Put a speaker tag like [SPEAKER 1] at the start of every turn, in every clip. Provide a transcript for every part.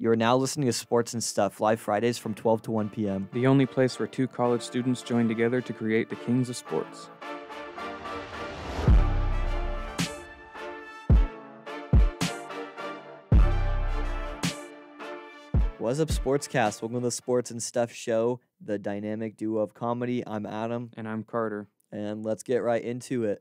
[SPEAKER 1] You are now listening to Sports and Stuff, live Fridays from 12 to 1 p.m.
[SPEAKER 2] The only place where two college students join together to create the Kings of Sports.
[SPEAKER 1] What's up, Sportscast? Welcome to the Sports and Stuff show, the dynamic duo of comedy. I'm Adam.
[SPEAKER 2] And I'm Carter.
[SPEAKER 1] And let's get right into it.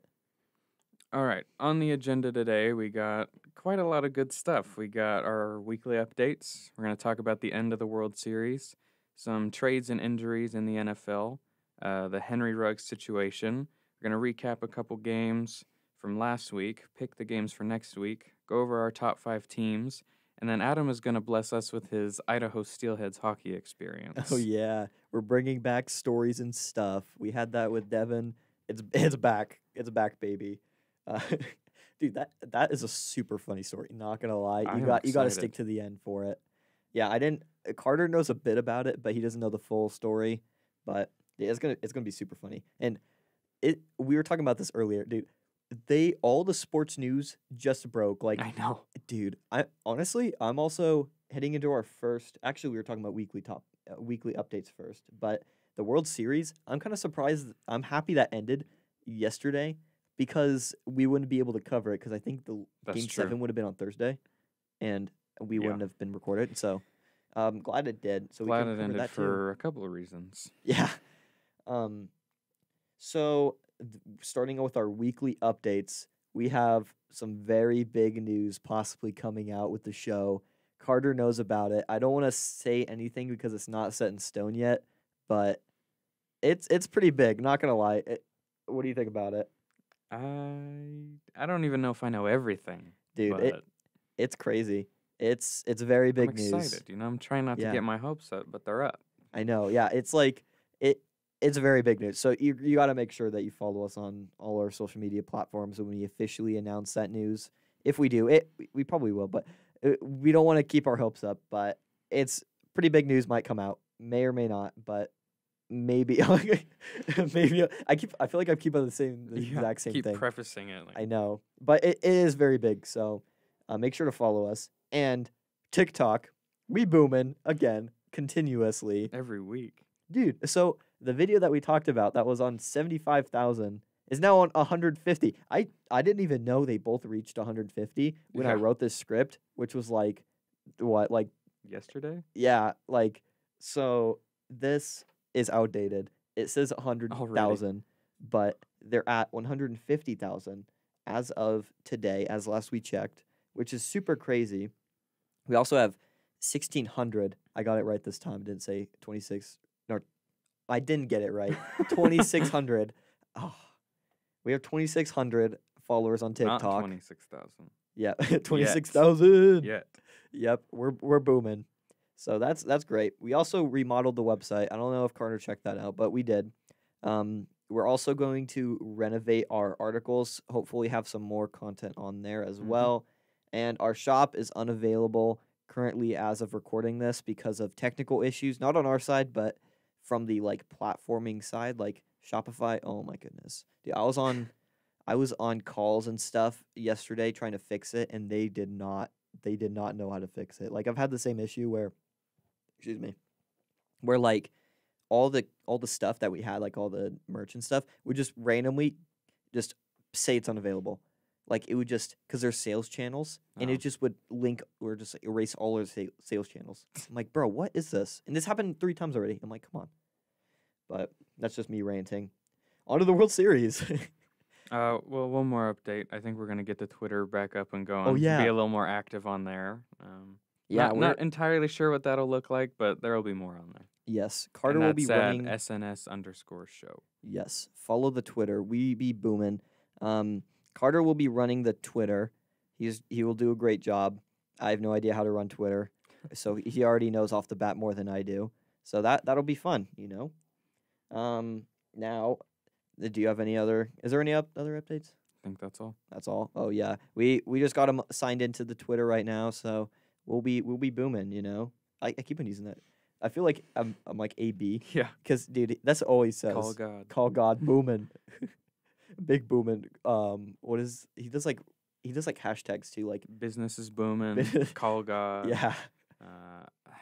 [SPEAKER 2] All right, on the agenda today, we got quite a lot of good stuff. We got our weekly updates. We're going to talk about the end of the World Series, some trades and injuries in the NFL, the Henry Ruggs situation. We're going to recap a couple games from last week, pick the games for next week, go over our top 5 teams, and then Adam is going to bless us with his Idaho Steelheads hockey experience.
[SPEAKER 1] Oh, yeah. We're bringing back stories and stuff. We had that with Devin. It's back. It's back, baby. Dude, that is a super funny story. Not gonna lie, you got to stick to the end for it. Yeah, I didn't. Carter knows a bit about it, but he doesn't know the full story. But yeah, it's gonna be super funny. And we were talking about this earlier, dude. All the sports news just broke. Like,
[SPEAKER 2] I know,
[SPEAKER 1] dude. I'm also heading into our first. Actually, we were talking about weekly updates first, but the World Series. I'm kind of surprised. I'm happy that ended yesterday, because we wouldn't be able to cover it, because I think the Game 7 would have been on Thursday, and we wouldn't have been recorded. So I'm glad it did. So
[SPEAKER 2] glad
[SPEAKER 1] we can
[SPEAKER 2] it
[SPEAKER 1] cover
[SPEAKER 2] ended
[SPEAKER 1] that
[SPEAKER 2] for a couple of reasons.
[SPEAKER 1] Yeah. So starting with our weekly updates, we have some very big news possibly coming out with the show. Carter knows about it. I don't want to say anything because it's not set in stone yet, but it's pretty big. Not gonna lie. What do you think about it?
[SPEAKER 2] I don't even know if I know everything,
[SPEAKER 1] dude. It's crazy. It's very big news.
[SPEAKER 2] I'm excited. I'm trying not to get my hopes up, but they're up.
[SPEAKER 1] I know. Yeah, it's like it's very big news. So you got to make sure that you follow us on all our social media platforms when we officially announce that news. If we do it, we probably will, but we don't want to keep our hopes up. But it's pretty big news. Might come out, may or may not, but. Maybe maybe I feel like I keep on the exact same thing.
[SPEAKER 2] Keep prefacing it.
[SPEAKER 1] I know, but it is very big. So make sure to follow us, and TikTok. We booming again continuously
[SPEAKER 2] every week,
[SPEAKER 1] dude. So the video that we talked about that was on 75,000 is now on 150. I didn't even know they both reached 150 when I wrote this script, which was like
[SPEAKER 2] yesterday.
[SPEAKER 1] Yeah, so this is outdated. It says 100,000, but they're at 150,000 as of today, as last we checked, which is super crazy. We also have 1,600. I got it right this time. I didn't say 26. No, I didn't get it right. 2,600. Oh, we have 2,600 followers on TikTok.
[SPEAKER 2] Not 26,000.
[SPEAKER 1] Yeah, 26,000.
[SPEAKER 2] Yet.
[SPEAKER 1] Yep, we're booming. So that's great. We also remodeled the website. I don't know if Carter checked that out, but we did. We're also going to renovate our articles, hopefully have some more content on there as well. And our shop is unavailable currently as of recording this because of technical issues, not on our side, but from the platforming side, like Shopify. Oh my goodness. Dude, I was on calls and stuff yesterday trying to fix it, and they did not know how to fix it. I've had the same issue where all the stuff that we had, all the merch and stuff, would just randomly just say it's unavailable. It would just, because there's sales channels, and it just would link or just erase all our sales channels. I'm like, bro, what is this? And this happened 3 times already. I'm like, come on. But that's just me ranting. On to the World Series.
[SPEAKER 2] Well, one more update. I think we're going to get the Twitter back up and going.
[SPEAKER 1] Oh, yeah.
[SPEAKER 2] Be a little more active on there.
[SPEAKER 1] Yeah,
[SPEAKER 2] we're not entirely sure what that'll look like, but there will be more on there.
[SPEAKER 1] Yes, Carter will be running
[SPEAKER 2] SNS_show.
[SPEAKER 1] Yes, follow the Twitter. We be booming. Carter will be running the Twitter. He will do a great job. I have no idea how to run Twitter, so he already knows off the bat more than I do. So that'll be fun, Now, do you have any other? Is there any other updates?
[SPEAKER 2] I think that's all.
[SPEAKER 1] That's all. Oh yeah, we just got him signed into the Twitter right now, so we'll be booming. I keep on using that. I feel like I'm like AB.
[SPEAKER 2] Yeah.
[SPEAKER 1] Because dude, that's always says. Call God booming. Big booming. What is he does hashtags too,
[SPEAKER 2] business is booming. Call God.
[SPEAKER 1] Yeah.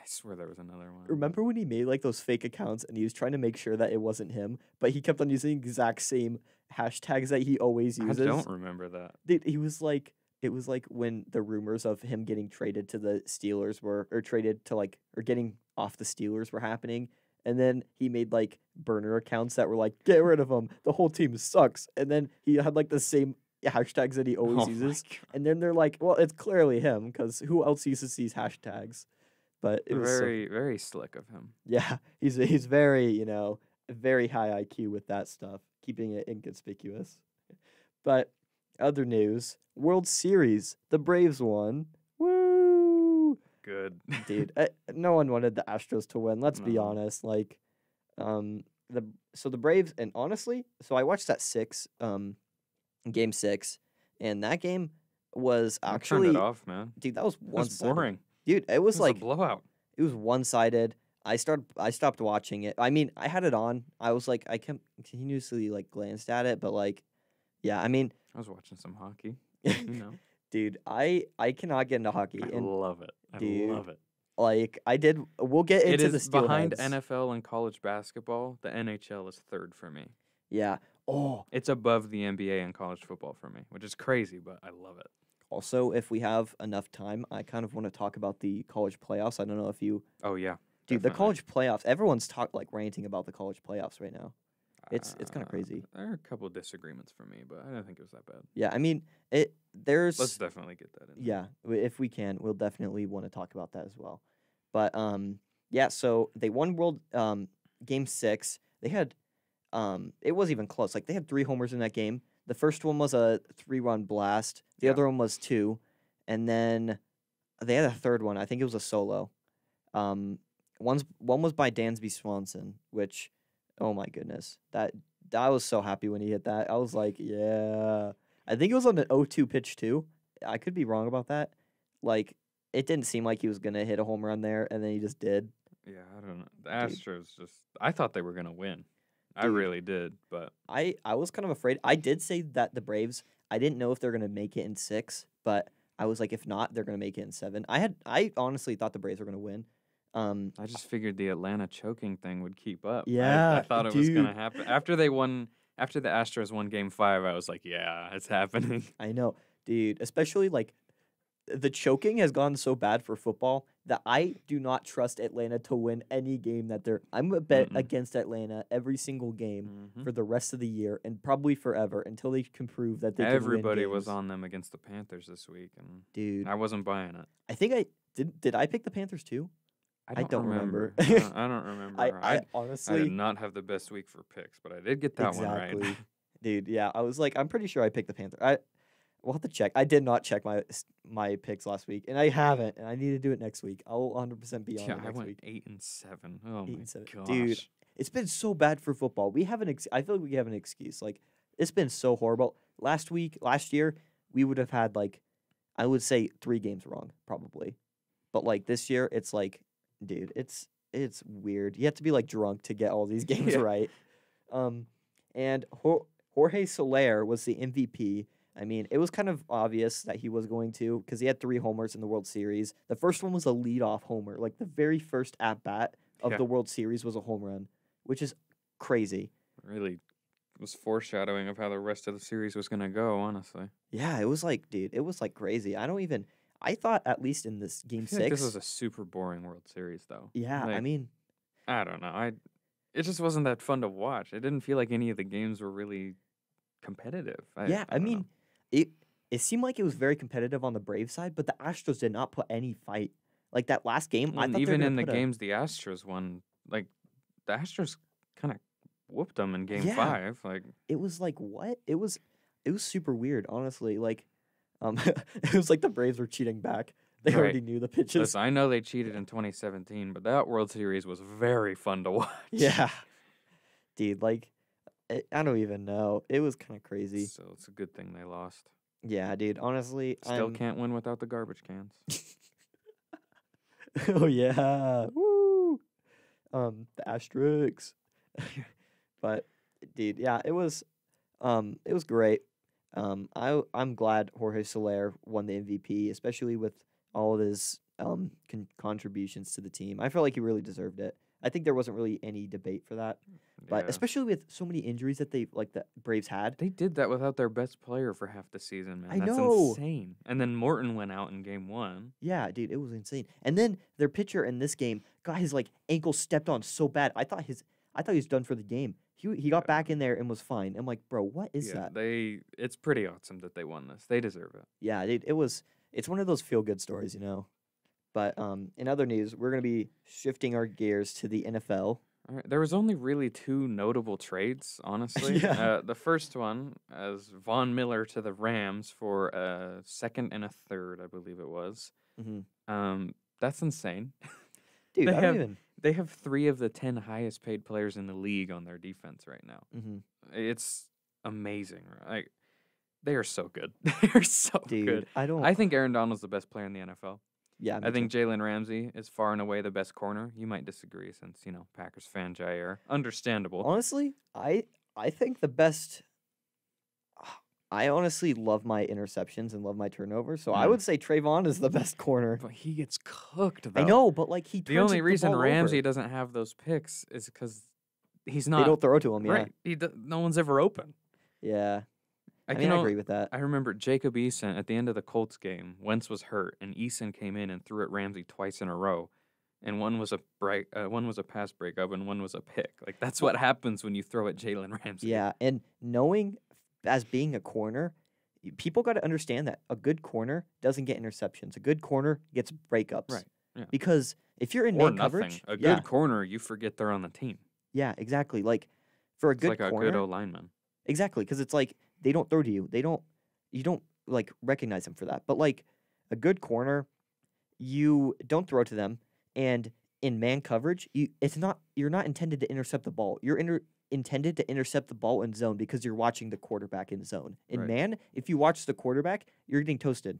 [SPEAKER 2] swear there was another one.
[SPEAKER 1] Remember when he made like those fake accounts and he was trying to make sure that it wasn't him, but he kept on using the exact same hashtags that he always uses?
[SPEAKER 2] I don't remember that.
[SPEAKER 1] Dude, he was like, it was like when the rumors of him getting traded to the Steelers or traded to like, or getting off the Steelers were happening. And then he made like burner accounts that were like, get rid of him. The whole team sucks. And then he had like the same hashtags that he always uses. And then they're like, well, it's clearly him because who else uses these hashtags? But it was
[SPEAKER 2] very slick of him.
[SPEAKER 1] Yeah, he's very, very high IQ with that stuff, keeping it inconspicuous. But other news, World Series, the Braves won. Woo!
[SPEAKER 2] Good.
[SPEAKER 1] Dude, no one wanted the Astros to win, let's be
[SPEAKER 2] No.
[SPEAKER 1] honest. Like the Braves, and honestly, so I watched that game 6, and that game was
[SPEAKER 2] I
[SPEAKER 1] actually
[SPEAKER 2] turned it off, man.
[SPEAKER 1] dude, that was
[SPEAKER 2] It was
[SPEAKER 1] one-sided.
[SPEAKER 2] boring.
[SPEAKER 1] Dude, it was
[SPEAKER 2] It was
[SPEAKER 1] like
[SPEAKER 2] a blowout.
[SPEAKER 1] it was one-sided. I stopped watching it. I mean, I had it on. I was like, I continuously like glanced at it, but like, yeah, I mean,
[SPEAKER 2] I was watching some hockey. You know,
[SPEAKER 1] dude, I cannot get into hockey,
[SPEAKER 2] I
[SPEAKER 1] and
[SPEAKER 2] love it. I
[SPEAKER 1] dude,
[SPEAKER 2] love it.
[SPEAKER 1] like I did. We'll get
[SPEAKER 2] It
[SPEAKER 1] into
[SPEAKER 2] is
[SPEAKER 1] the
[SPEAKER 2] behind
[SPEAKER 1] Steelheads.
[SPEAKER 2] NFL and college basketball. The NHL is third for me.
[SPEAKER 1] Yeah. Oh,
[SPEAKER 2] It's above the NBA and college football for me, which is crazy, but I love it.
[SPEAKER 1] also, if we have enough time, I kind of want to talk about the college playoffs. I don't know if you,
[SPEAKER 2] Oh yeah,
[SPEAKER 1] dude, the
[SPEAKER 2] definitely.
[SPEAKER 1] college playoffs. Everyone's ranting about the college playoffs right now. It's kind of crazy.
[SPEAKER 2] There are a couple of disagreements for me, but I don't think it was that bad.
[SPEAKER 1] Yeah, I mean, there's
[SPEAKER 2] Let's definitely get that in.
[SPEAKER 1] yeah, if we can, we'll definitely want to talk about that as well. But yeah, so they won game 6. They had it wasn't even close. Like they had 3 homers in that game. The first one was a 3-run blast. The
[SPEAKER 2] Yeah.
[SPEAKER 1] other one was 2, and then they had a third one. I think it was a solo. One was by Dansby Swanson, which, oh my goodness, that I was so happy when he hit that. I was like, yeah. I think it was on an 0-2 pitch too. I could be wrong about that. Like it didn't seem like he was gonna hit a home run there, and then he just did.
[SPEAKER 2] Yeah, I don't know. The Astros I thought they were gonna win. I
[SPEAKER 1] Dude.
[SPEAKER 2] really did, but
[SPEAKER 1] I was kind of afraid. I did say that the Braves. I didn't know if they're gonna make it in 6, but I was like, if not, they're gonna make it in 7. I honestly thought the Braves were gonna win.
[SPEAKER 2] I just figured the Atlanta choking thing would keep up. I
[SPEAKER 1] Yeah,
[SPEAKER 2] thought it was gonna
[SPEAKER 1] dude.
[SPEAKER 2] happen after the Astros won Game 5. I was like, yeah, it's happening.
[SPEAKER 1] I know, dude. Especially like the choking has gone so bad for football that I do not trust Atlanta to win any game that they're. I'm a bet
[SPEAKER 2] Mm-mm.
[SPEAKER 1] against Atlanta every single game
[SPEAKER 2] Mhm.
[SPEAKER 1] for the rest of the year and probably forever until they can prove that they can win
[SPEAKER 2] Everybody was
[SPEAKER 1] games.
[SPEAKER 2] on them against the Panthers this week, and
[SPEAKER 1] Dude,
[SPEAKER 2] I wasn't buying it.
[SPEAKER 1] I think I did. Did I pick the Panthers too? I don't remember.
[SPEAKER 2] I don't remember.
[SPEAKER 1] I
[SPEAKER 2] I
[SPEAKER 1] honestly
[SPEAKER 2] did not have the best week for picks, but I did get that one right.
[SPEAKER 1] exactly, dude. Yeah, I was like, I'm pretty sure I picked the Panthers. We'll have to check. I did not check my picks last week, and I haven't, and I need to do it next week. I'll 100% be on
[SPEAKER 2] Yeah,
[SPEAKER 1] it
[SPEAKER 2] I
[SPEAKER 1] next
[SPEAKER 2] went
[SPEAKER 1] week.
[SPEAKER 2] 8-7. Oh
[SPEAKER 1] 8
[SPEAKER 2] my
[SPEAKER 1] and 7.
[SPEAKER 2] gosh,
[SPEAKER 1] Dude, it's been so bad for football. We have I feel like we have an excuse. Like it's been so horrible. Last year, we would have had like, I would say 3 games wrong probably, but like this year, it's like, dude, it's weird. You have to be like drunk to get all these games
[SPEAKER 2] Yeah.
[SPEAKER 1] right. And Jorge Solaire was the MVP. I mean, it was kind of obvious that he was going to because he had 3 homers in the World Series. The first one was a leadoff homer. Like the very first at bat of
[SPEAKER 2] Yeah.
[SPEAKER 1] the World Series was a home run, which is crazy.
[SPEAKER 2] really was foreshadowing of how the rest of the series was gonna go. Honestly,
[SPEAKER 1] Yeah, it was like, dude, it was like crazy. I thought at least in this
[SPEAKER 2] I
[SPEAKER 1] game
[SPEAKER 2] feel like
[SPEAKER 1] 6.
[SPEAKER 2] this was a super boring World Series, though.
[SPEAKER 1] Yeah, I
[SPEAKER 2] Like,
[SPEAKER 1] mean,
[SPEAKER 2] I don't know. It just wasn't that fun to watch. It didn't feel like any of the games were really competitive.
[SPEAKER 1] yeah,
[SPEAKER 2] I
[SPEAKER 1] I
[SPEAKER 2] don't
[SPEAKER 1] mean,
[SPEAKER 2] know.
[SPEAKER 1] it seemed like it was very competitive on the Brave side, but the Astros did not put any fight. Like that last game, I
[SPEAKER 2] And
[SPEAKER 1] thought they were
[SPEAKER 2] even
[SPEAKER 1] gonna
[SPEAKER 2] in the
[SPEAKER 1] put
[SPEAKER 2] games the Astros won, like the Astros kind of whooped them in Game
[SPEAKER 1] Yeah.
[SPEAKER 2] 5. Like,
[SPEAKER 1] it was like what? It was super weird, honestly. Like, it was like the Braves were cheating back. They
[SPEAKER 2] Right.
[SPEAKER 1] already knew the pitches.
[SPEAKER 2] listen, I know they cheated in 2017, but that World Series was very fun to watch.
[SPEAKER 1] Yeah, dude. Like, I don't even know. It was kind of crazy.
[SPEAKER 2] So it's a good thing they lost.
[SPEAKER 1] Yeah, dude. Honestly,
[SPEAKER 2] Still can't win without the garbage cans.
[SPEAKER 1] Oh yeah, woo! The Asterix. But dude, yeah, it was great. I'm glad Jorge Soler won the MVP, especially with all of his contributions to the team. I felt like he really deserved it. I think there wasn't really any debate for that. But
[SPEAKER 2] Yeah.
[SPEAKER 1] especially with so many injuries that the Braves had.
[SPEAKER 2] They did that without their best player for half the season, man.
[SPEAKER 1] I
[SPEAKER 2] That's
[SPEAKER 1] know.
[SPEAKER 2] insane. And then Morton went out in game 1.
[SPEAKER 1] Yeah, dude, it was insane. And then their pitcher in this game got his ankle stepped on so bad. I thought he was done for the game. He got back in there and was fine. I'm like, bro, what is that?
[SPEAKER 2] It's pretty awesome that they won this. They deserve it.
[SPEAKER 1] Yeah, dude, it's one of those feel good stories, you know. But in other news, we're gonna be shifting our gears to the NFL.
[SPEAKER 2] All right. There was only really 2 notable trades, honestly.
[SPEAKER 1] Yeah.
[SPEAKER 2] The first one as Von Miller to the Rams for a second and a third, I believe it was. That's insane.
[SPEAKER 1] Dude,
[SPEAKER 2] They
[SPEAKER 1] I don't
[SPEAKER 2] have-
[SPEAKER 1] even.
[SPEAKER 2] They have 3 of the 10 highest paid players in the league on their defense right now. It's amazing. Like, they are so good. They are so
[SPEAKER 1] Dude,
[SPEAKER 2] good.
[SPEAKER 1] I don't.
[SPEAKER 2] I think Aaron Donald's the best player in the NFL.
[SPEAKER 1] Yeah,
[SPEAKER 2] I think Jalen Ramsey is far and away the best corner. You might disagree since, Packers fan Jair. Understandable.
[SPEAKER 1] honestly, I think the best. I honestly love my interceptions and love my turnovers, so I
[SPEAKER 2] Mm.
[SPEAKER 1] would say Trayvon is the best corner.
[SPEAKER 2] But he gets cooked, though.
[SPEAKER 1] I know, but he.
[SPEAKER 2] The
[SPEAKER 1] turns
[SPEAKER 2] only
[SPEAKER 1] the
[SPEAKER 2] reason
[SPEAKER 1] ball
[SPEAKER 2] Ramsey
[SPEAKER 1] over.
[SPEAKER 2] doesn't have those picks is because he's
[SPEAKER 1] They
[SPEAKER 2] not
[SPEAKER 1] don't throw to him. Yeah,
[SPEAKER 2] right. No one's ever open.
[SPEAKER 1] yeah. I
[SPEAKER 2] can
[SPEAKER 1] mean, I
[SPEAKER 2] al-
[SPEAKER 1] agree with that.
[SPEAKER 2] I remember Jacob Eason at the end of the Colts game. Wentz was hurt, and Eason came in and threw at Ramsey twice in a row, and one was a pass breakup, and one was a pick. Like that's what happens when you throw at Jalen Ramsey.
[SPEAKER 1] Yeah, and knowing as being a corner, people got to understand that a good corner doesn't get interceptions. A good corner gets breakups.
[SPEAKER 2] Right, yeah.
[SPEAKER 1] Because if you're in
[SPEAKER 2] Or
[SPEAKER 1] man
[SPEAKER 2] nothing.
[SPEAKER 1] coverage,
[SPEAKER 2] A good
[SPEAKER 1] yeah,
[SPEAKER 2] corner, you forget they're on the team.
[SPEAKER 1] yeah, exactly. For a
[SPEAKER 2] It's
[SPEAKER 1] good
[SPEAKER 2] like a
[SPEAKER 1] corner,
[SPEAKER 2] good O lineman.
[SPEAKER 1] exactly, because it's they don't throw to you. You don't recognize them for that. But a good corner, you don't throw to them, and in man coverage, you're not intended to intercept the ball. You're intended to intercept the ball in zone because you're watching the quarterback in zone. In
[SPEAKER 2] Right.
[SPEAKER 1] man, if you watch the quarterback, you're getting toasted.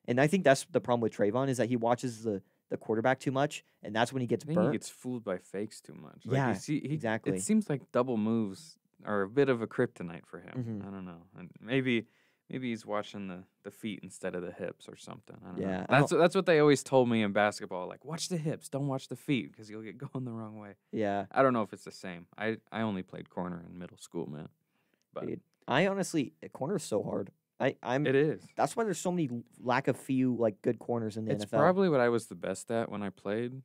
[SPEAKER 1] And I think that's the problem with Trayvon is that he watches the quarterback too much, and that's when he gets
[SPEAKER 2] I think
[SPEAKER 1] burnt.
[SPEAKER 2] he gets fooled by fakes too much.
[SPEAKER 1] Yeah,
[SPEAKER 2] It seems like double moves are a bit of a kryptonite for him.
[SPEAKER 1] Mhm.
[SPEAKER 2] I don't know. And maybe he's watching the feet instead of the hips or something. I don't know.
[SPEAKER 1] Yeah,
[SPEAKER 2] That's what they always told me in basketball. Like, watch the hips, don't watch the feet, because you'll get going the wrong way.
[SPEAKER 1] Yeah,
[SPEAKER 2] I don't know if it's the same. I only played corner in middle school, man. But
[SPEAKER 1] dude. I honestly, corner is so hard. I'm.
[SPEAKER 2] it is.
[SPEAKER 1] That's why there's so many lack of few good corners in the
[SPEAKER 2] It's
[SPEAKER 1] NFL.
[SPEAKER 2] probably what I was the best at when I played,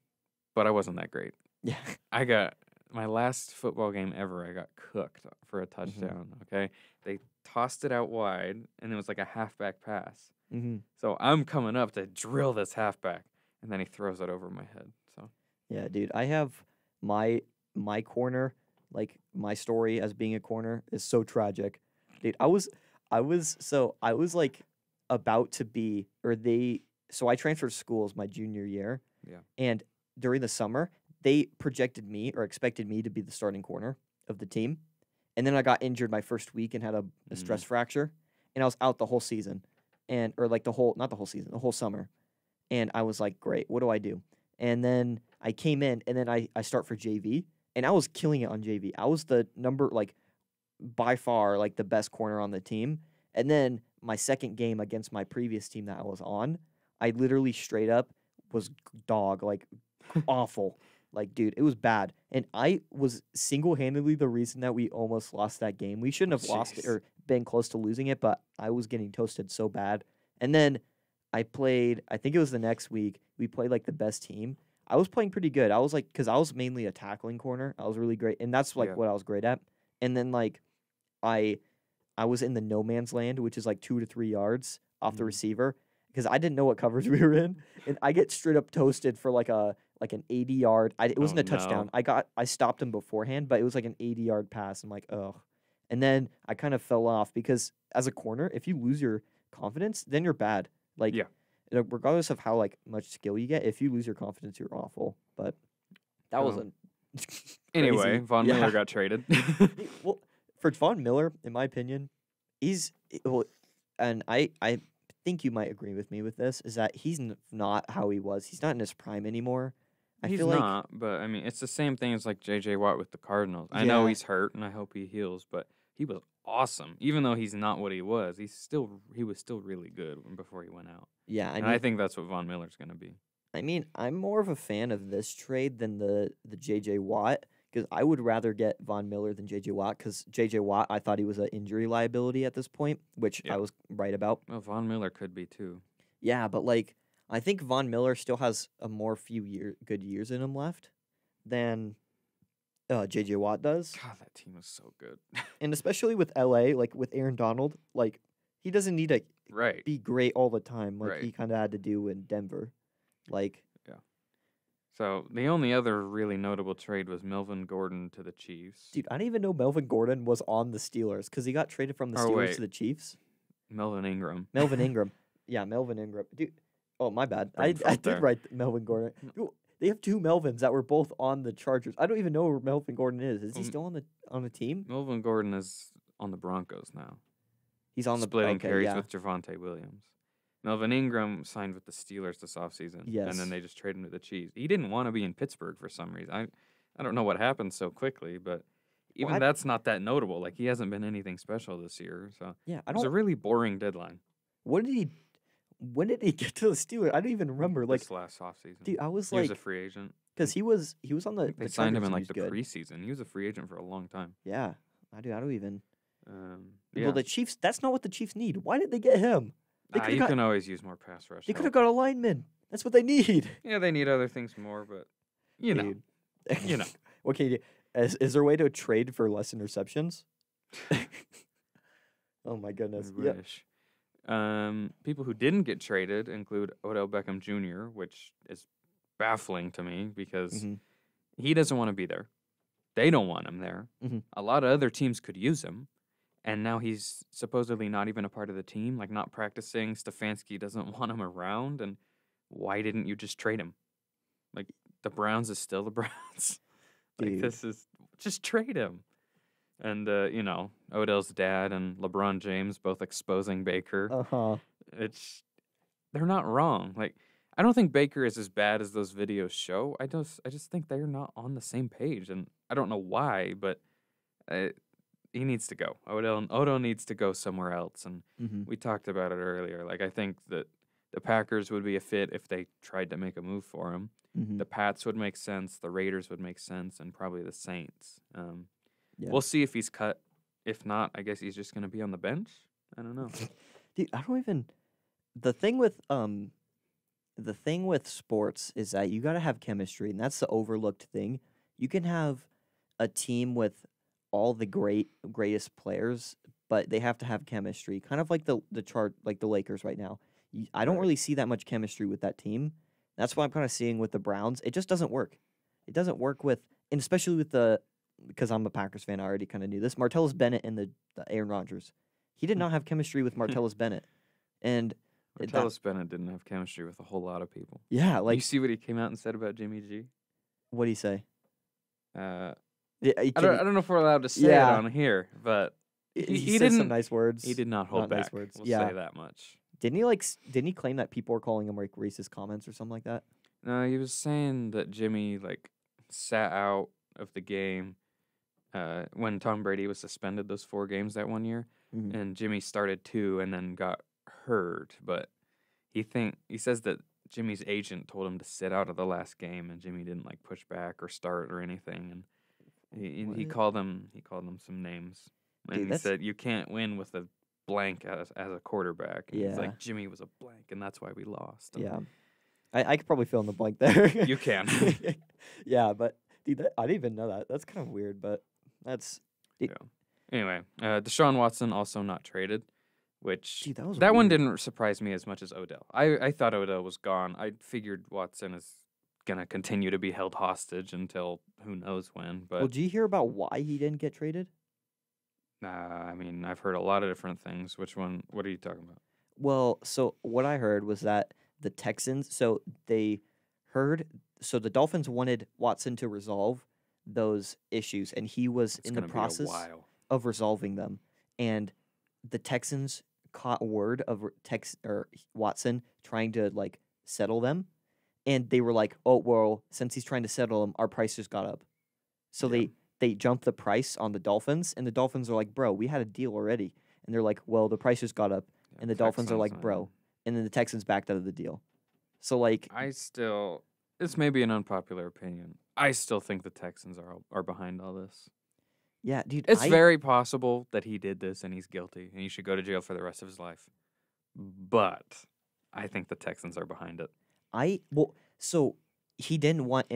[SPEAKER 2] but I wasn't that great.
[SPEAKER 1] Yeah.
[SPEAKER 2] I got my last football game ever. I got cooked for a
[SPEAKER 1] Mm-hmm.
[SPEAKER 2] touchdown. Okay, they tossed it out wide, and it was like a halfback pass.
[SPEAKER 1] Mm-hmm.
[SPEAKER 2] So I'm coming up to drill this halfback, and then he throws it over my head. So
[SPEAKER 1] Yeah, dude. I have my corner, my story as being a corner is so tragic. Dude, I was about to be so I transferred schools my junior year.
[SPEAKER 2] Yeah.
[SPEAKER 1] And during the summer, they projected me or expected me to be the starting corner of the team. And then I got injured my first week and had a stress fracture, and I was out the whole season. Not the whole season, the whole summer. And I was like, great, what do I do? And then I came in, and then I start for JV, and I was killing it on JV. I was the number, by far, the best corner on the team. And then my second game against my previous team that I was on, I literally straight up was dog, awful. Dude, it was bad. And I was single-handedly the reason that we almost lost that game. We shouldn't have lost it
[SPEAKER 2] Jeez.
[SPEAKER 1] or been close to losing it, but I was getting toasted so bad. And then I played, I think it was the next week, we played the best team. I was playing pretty good. I was because I was mainly a tackling corner. I was really great. And that's
[SPEAKER 2] Yeah.
[SPEAKER 1] what I was great at. And then I was in the no man's land, which is 2 to 3 yards off the
[SPEAKER 2] Mhm.
[SPEAKER 1] receiver, because I didn't know what coverage we were in. And I get straight up toasted for an 80-yard. It wasn't
[SPEAKER 2] Oh,
[SPEAKER 1] a touchdown.
[SPEAKER 2] no.
[SPEAKER 1] I stopped him beforehand, but it was an 80-yard pass. I'm like, ugh. And then I kind of fell off because as a corner, if you lose your confidence, then you're bad.
[SPEAKER 2] Yeah.
[SPEAKER 1] Regardless of how much skill you get, if you lose your confidence, you're awful. But that
[SPEAKER 2] Oh.
[SPEAKER 1] wasn't.
[SPEAKER 2] anyway,
[SPEAKER 1] crazy.
[SPEAKER 2] Von
[SPEAKER 1] Yeah.
[SPEAKER 2] Miller got traded.
[SPEAKER 1] Well, for Von Miller, in my opinion, and I think you might agree with me with this, is that he's not how he was. He's not in his prime anymore. I
[SPEAKER 2] He's
[SPEAKER 1] feel
[SPEAKER 2] not, but I mean, it's the same thing as J.J. Watt with the Cardinals. I know
[SPEAKER 1] Yeah.
[SPEAKER 2] he's hurt, and I hope he heals, but he was awesome. Even though he's not what he was, he was still really good before he went out.
[SPEAKER 1] Yeah,
[SPEAKER 2] I think that's what Von Miller's going to be.
[SPEAKER 1] I mean, I'm more of a fan of this trade than the J.J. Watt, because I would rather get Von Miller than J.J. Watt, because J.J. Watt, I thought he was an injury liability at this point, which I was right about.
[SPEAKER 2] Well, Von Miller could be too.
[SPEAKER 1] Yeah, but like I think Von Miller still has a good years in him left than J.J. Watt does.
[SPEAKER 2] God, that team was so good.
[SPEAKER 1] And especially with L.A., like with Aaron Donald, like he doesn't need to be great all the time like he kind of had to do in Denver. Like,
[SPEAKER 2] yeah. So the only other really notable trade was Melvin Gordon to the Chiefs.
[SPEAKER 1] Dude, I didn't even know Melvin Gordon was on the Steelers because he got traded from the Steelers to the Chiefs.
[SPEAKER 2] Melvin Ingram.
[SPEAKER 1] Melvin Ingram. Yeah, Melvin Ingram. Dude, oh, my bad. I did write Melvin Gordon. Dude, they have two Melvins that were both on the Chargers. I don't even know where Melvin Gordon is. Is he still on the team?
[SPEAKER 2] Melvin Gordon is on the Broncos now.
[SPEAKER 1] He's on
[SPEAKER 2] splitting carries with Javonte Williams. Melvin Ingram signed with the Steelers this offseason.
[SPEAKER 1] Yes.
[SPEAKER 2] And then they just traded him to the Chiefs. He didn't want to be in Pittsburgh for some reason. I don't know what happened so quickly, but even that's not that notable. Like, he hasn't been anything special this year. So
[SPEAKER 1] yeah,
[SPEAKER 2] it was a really boring deadline.
[SPEAKER 1] When did he get to the Steelers? I don't even remember. Like
[SPEAKER 2] this last offseason.
[SPEAKER 1] Dude, I was
[SPEAKER 2] he was a free agent.
[SPEAKER 1] Because he was on the.
[SPEAKER 2] They signed him in like the preseason. He was a free agent for a long time.
[SPEAKER 1] Yeah, I don't even.
[SPEAKER 2] Yeah.
[SPEAKER 1] Well, the Chiefs. That's not what the Chiefs need. Why did they get him?
[SPEAKER 2] You can always use more pass rush.
[SPEAKER 1] They could have got a lineman. That's what they need.
[SPEAKER 2] Yeah, they need other things more, but you know.
[SPEAKER 1] What can you do? Is there a way to trade for less interceptions? Oh my goodness.
[SPEAKER 2] I wish. People who didn't get traded include Odell Beckham Jr., which is baffling to me because he doesn't want to be there. They don't want him there. A lot of other teams could use him. And now he's supposedly not even a part of the team, like not practicing. Stefanski doesn't want him around. And why didn't you just trade him? Like, the Browns is still the Browns. Like, this is just trade him. And, Odell's dad and LeBron James both exposing Baker. They're not wrong. Like, I don't think Baker is as bad as those videos show. I just think they're not on the same page. And I don't know why, but he needs to go. Odell needs to go somewhere else. And we talked about it earlier. Like, I think that the Packers would be a fit if they tried to make a move for him. The Pats would make sense. The Raiders would make sense. And probably the Saints. We'll see if he's cut. If not, I guess he's just going to be on the bench. I don't know.
[SPEAKER 1] Dude, I don't even... The thing with sports is that you got to have chemistry, and that's the overlooked thing. You can have a team with all the greatest players, but they have to have chemistry. Kind of like the Lakers right now. I don't really see that much chemistry with that team. That's what I'm kind of seeing with the Browns. It just doesn't work. It doesn't work with, and especially with because I'm a Packers fan, I already kind of knew this. Martellus Bennett and the Aaron Rodgers. He did not have chemistry with Martellus Bennett. And
[SPEAKER 2] Martellus Bennett didn't have chemistry with a whole lot of people.
[SPEAKER 1] Yeah, like...
[SPEAKER 2] You see what he came out and said about Jimmy G?
[SPEAKER 1] What did he say?
[SPEAKER 2] I don't know if we're allowed to say it on here, but
[SPEAKER 1] he said some nice words.
[SPEAKER 2] He did not hold back. Nice words. We'll say that much.
[SPEAKER 1] Didn't he claim that people were calling him like racist comments or something like that?
[SPEAKER 2] No, he was saying that Jimmy sat out of the game when Tom Brady was suspended those 4 games that one year, and Jimmy started 2 and then got hurt. But he says that Jimmy's agent told him to sit out of the last game, and Jimmy didn't push back or start or anything, and he called them some names, and he said you can't win with a blank as a quarterback. And he's like, Jimmy was a blank, and that's why we lost.
[SPEAKER 1] And I could probably fill in the blank there.
[SPEAKER 2] You can.
[SPEAKER 1] Yeah, but dude, I didn't even know that. That's kind of weird, but that's...
[SPEAKER 2] Anyway, Desean Watson also not traded, which
[SPEAKER 1] dude,
[SPEAKER 2] that one didn't surprise me as much as Odell. I thought Odell was gone. I figured Watson is going to continue to be held hostage until who knows when. But
[SPEAKER 1] well, did you hear about why he didn't get traded?
[SPEAKER 2] I mean, I've heard a lot of different things. What are you talking about?
[SPEAKER 1] Well, so what I heard was that the Texans, the Dolphins wanted Watson to resolve those issues, and he was in the process of resolving them. And the Texans caught word of Watson trying to settle them, and they were like, "Oh well, since he's trying to settle them, our price just got up." So they jumped the price on the Dolphins, and the Dolphins are like, bro, we had a deal already. And they're like, well, the price just got up.
[SPEAKER 2] Yeah,
[SPEAKER 1] And the Dolphins are
[SPEAKER 2] Texans,
[SPEAKER 1] like, bro. And then the Texans backed out of the deal. So, like,
[SPEAKER 2] this may be an unpopular opinion. I still think the Texans are behind all this.
[SPEAKER 1] yeah, dude.
[SPEAKER 2] It's very possible that he did this and he's guilty and he should go to jail for the rest of his life. But I think the Texans are behind it.
[SPEAKER 1] So he didn't want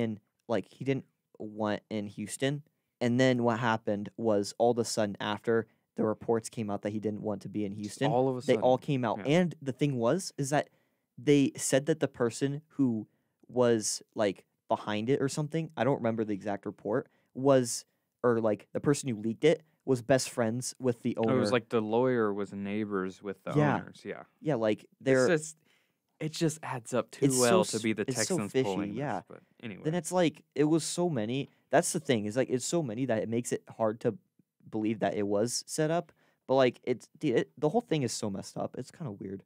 [SPEAKER 1] in Houston. And then what happened was all of a sudden after the reports came out that he didn't want to be in Houston,
[SPEAKER 2] All of a sudden.
[SPEAKER 1] they all came out.
[SPEAKER 2] Yeah.
[SPEAKER 1] And the thing is that they said that the person who was like behind it or something, I don't remember the exact report, the person who leaked it was best friends with the owner.
[SPEAKER 2] It was like the lawyer was neighbors with the owners. Yeah.
[SPEAKER 1] Yeah, like
[SPEAKER 2] it just adds up too
[SPEAKER 1] it's
[SPEAKER 2] well
[SPEAKER 1] so
[SPEAKER 2] to be the
[SPEAKER 1] it's so
[SPEAKER 2] Texans
[SPEAKER 1] fishy,
[SPEAKER 2] pulling
[SPEAKER 1] yeah.
[SPEAKER 2] this. But anyway.
[SPEAKER 1] Then it's like it was so many. That's the thing, is like it's so many that it makes it hard to believe that it was set up. But like the whole thing is so messed up. It's kind of weird.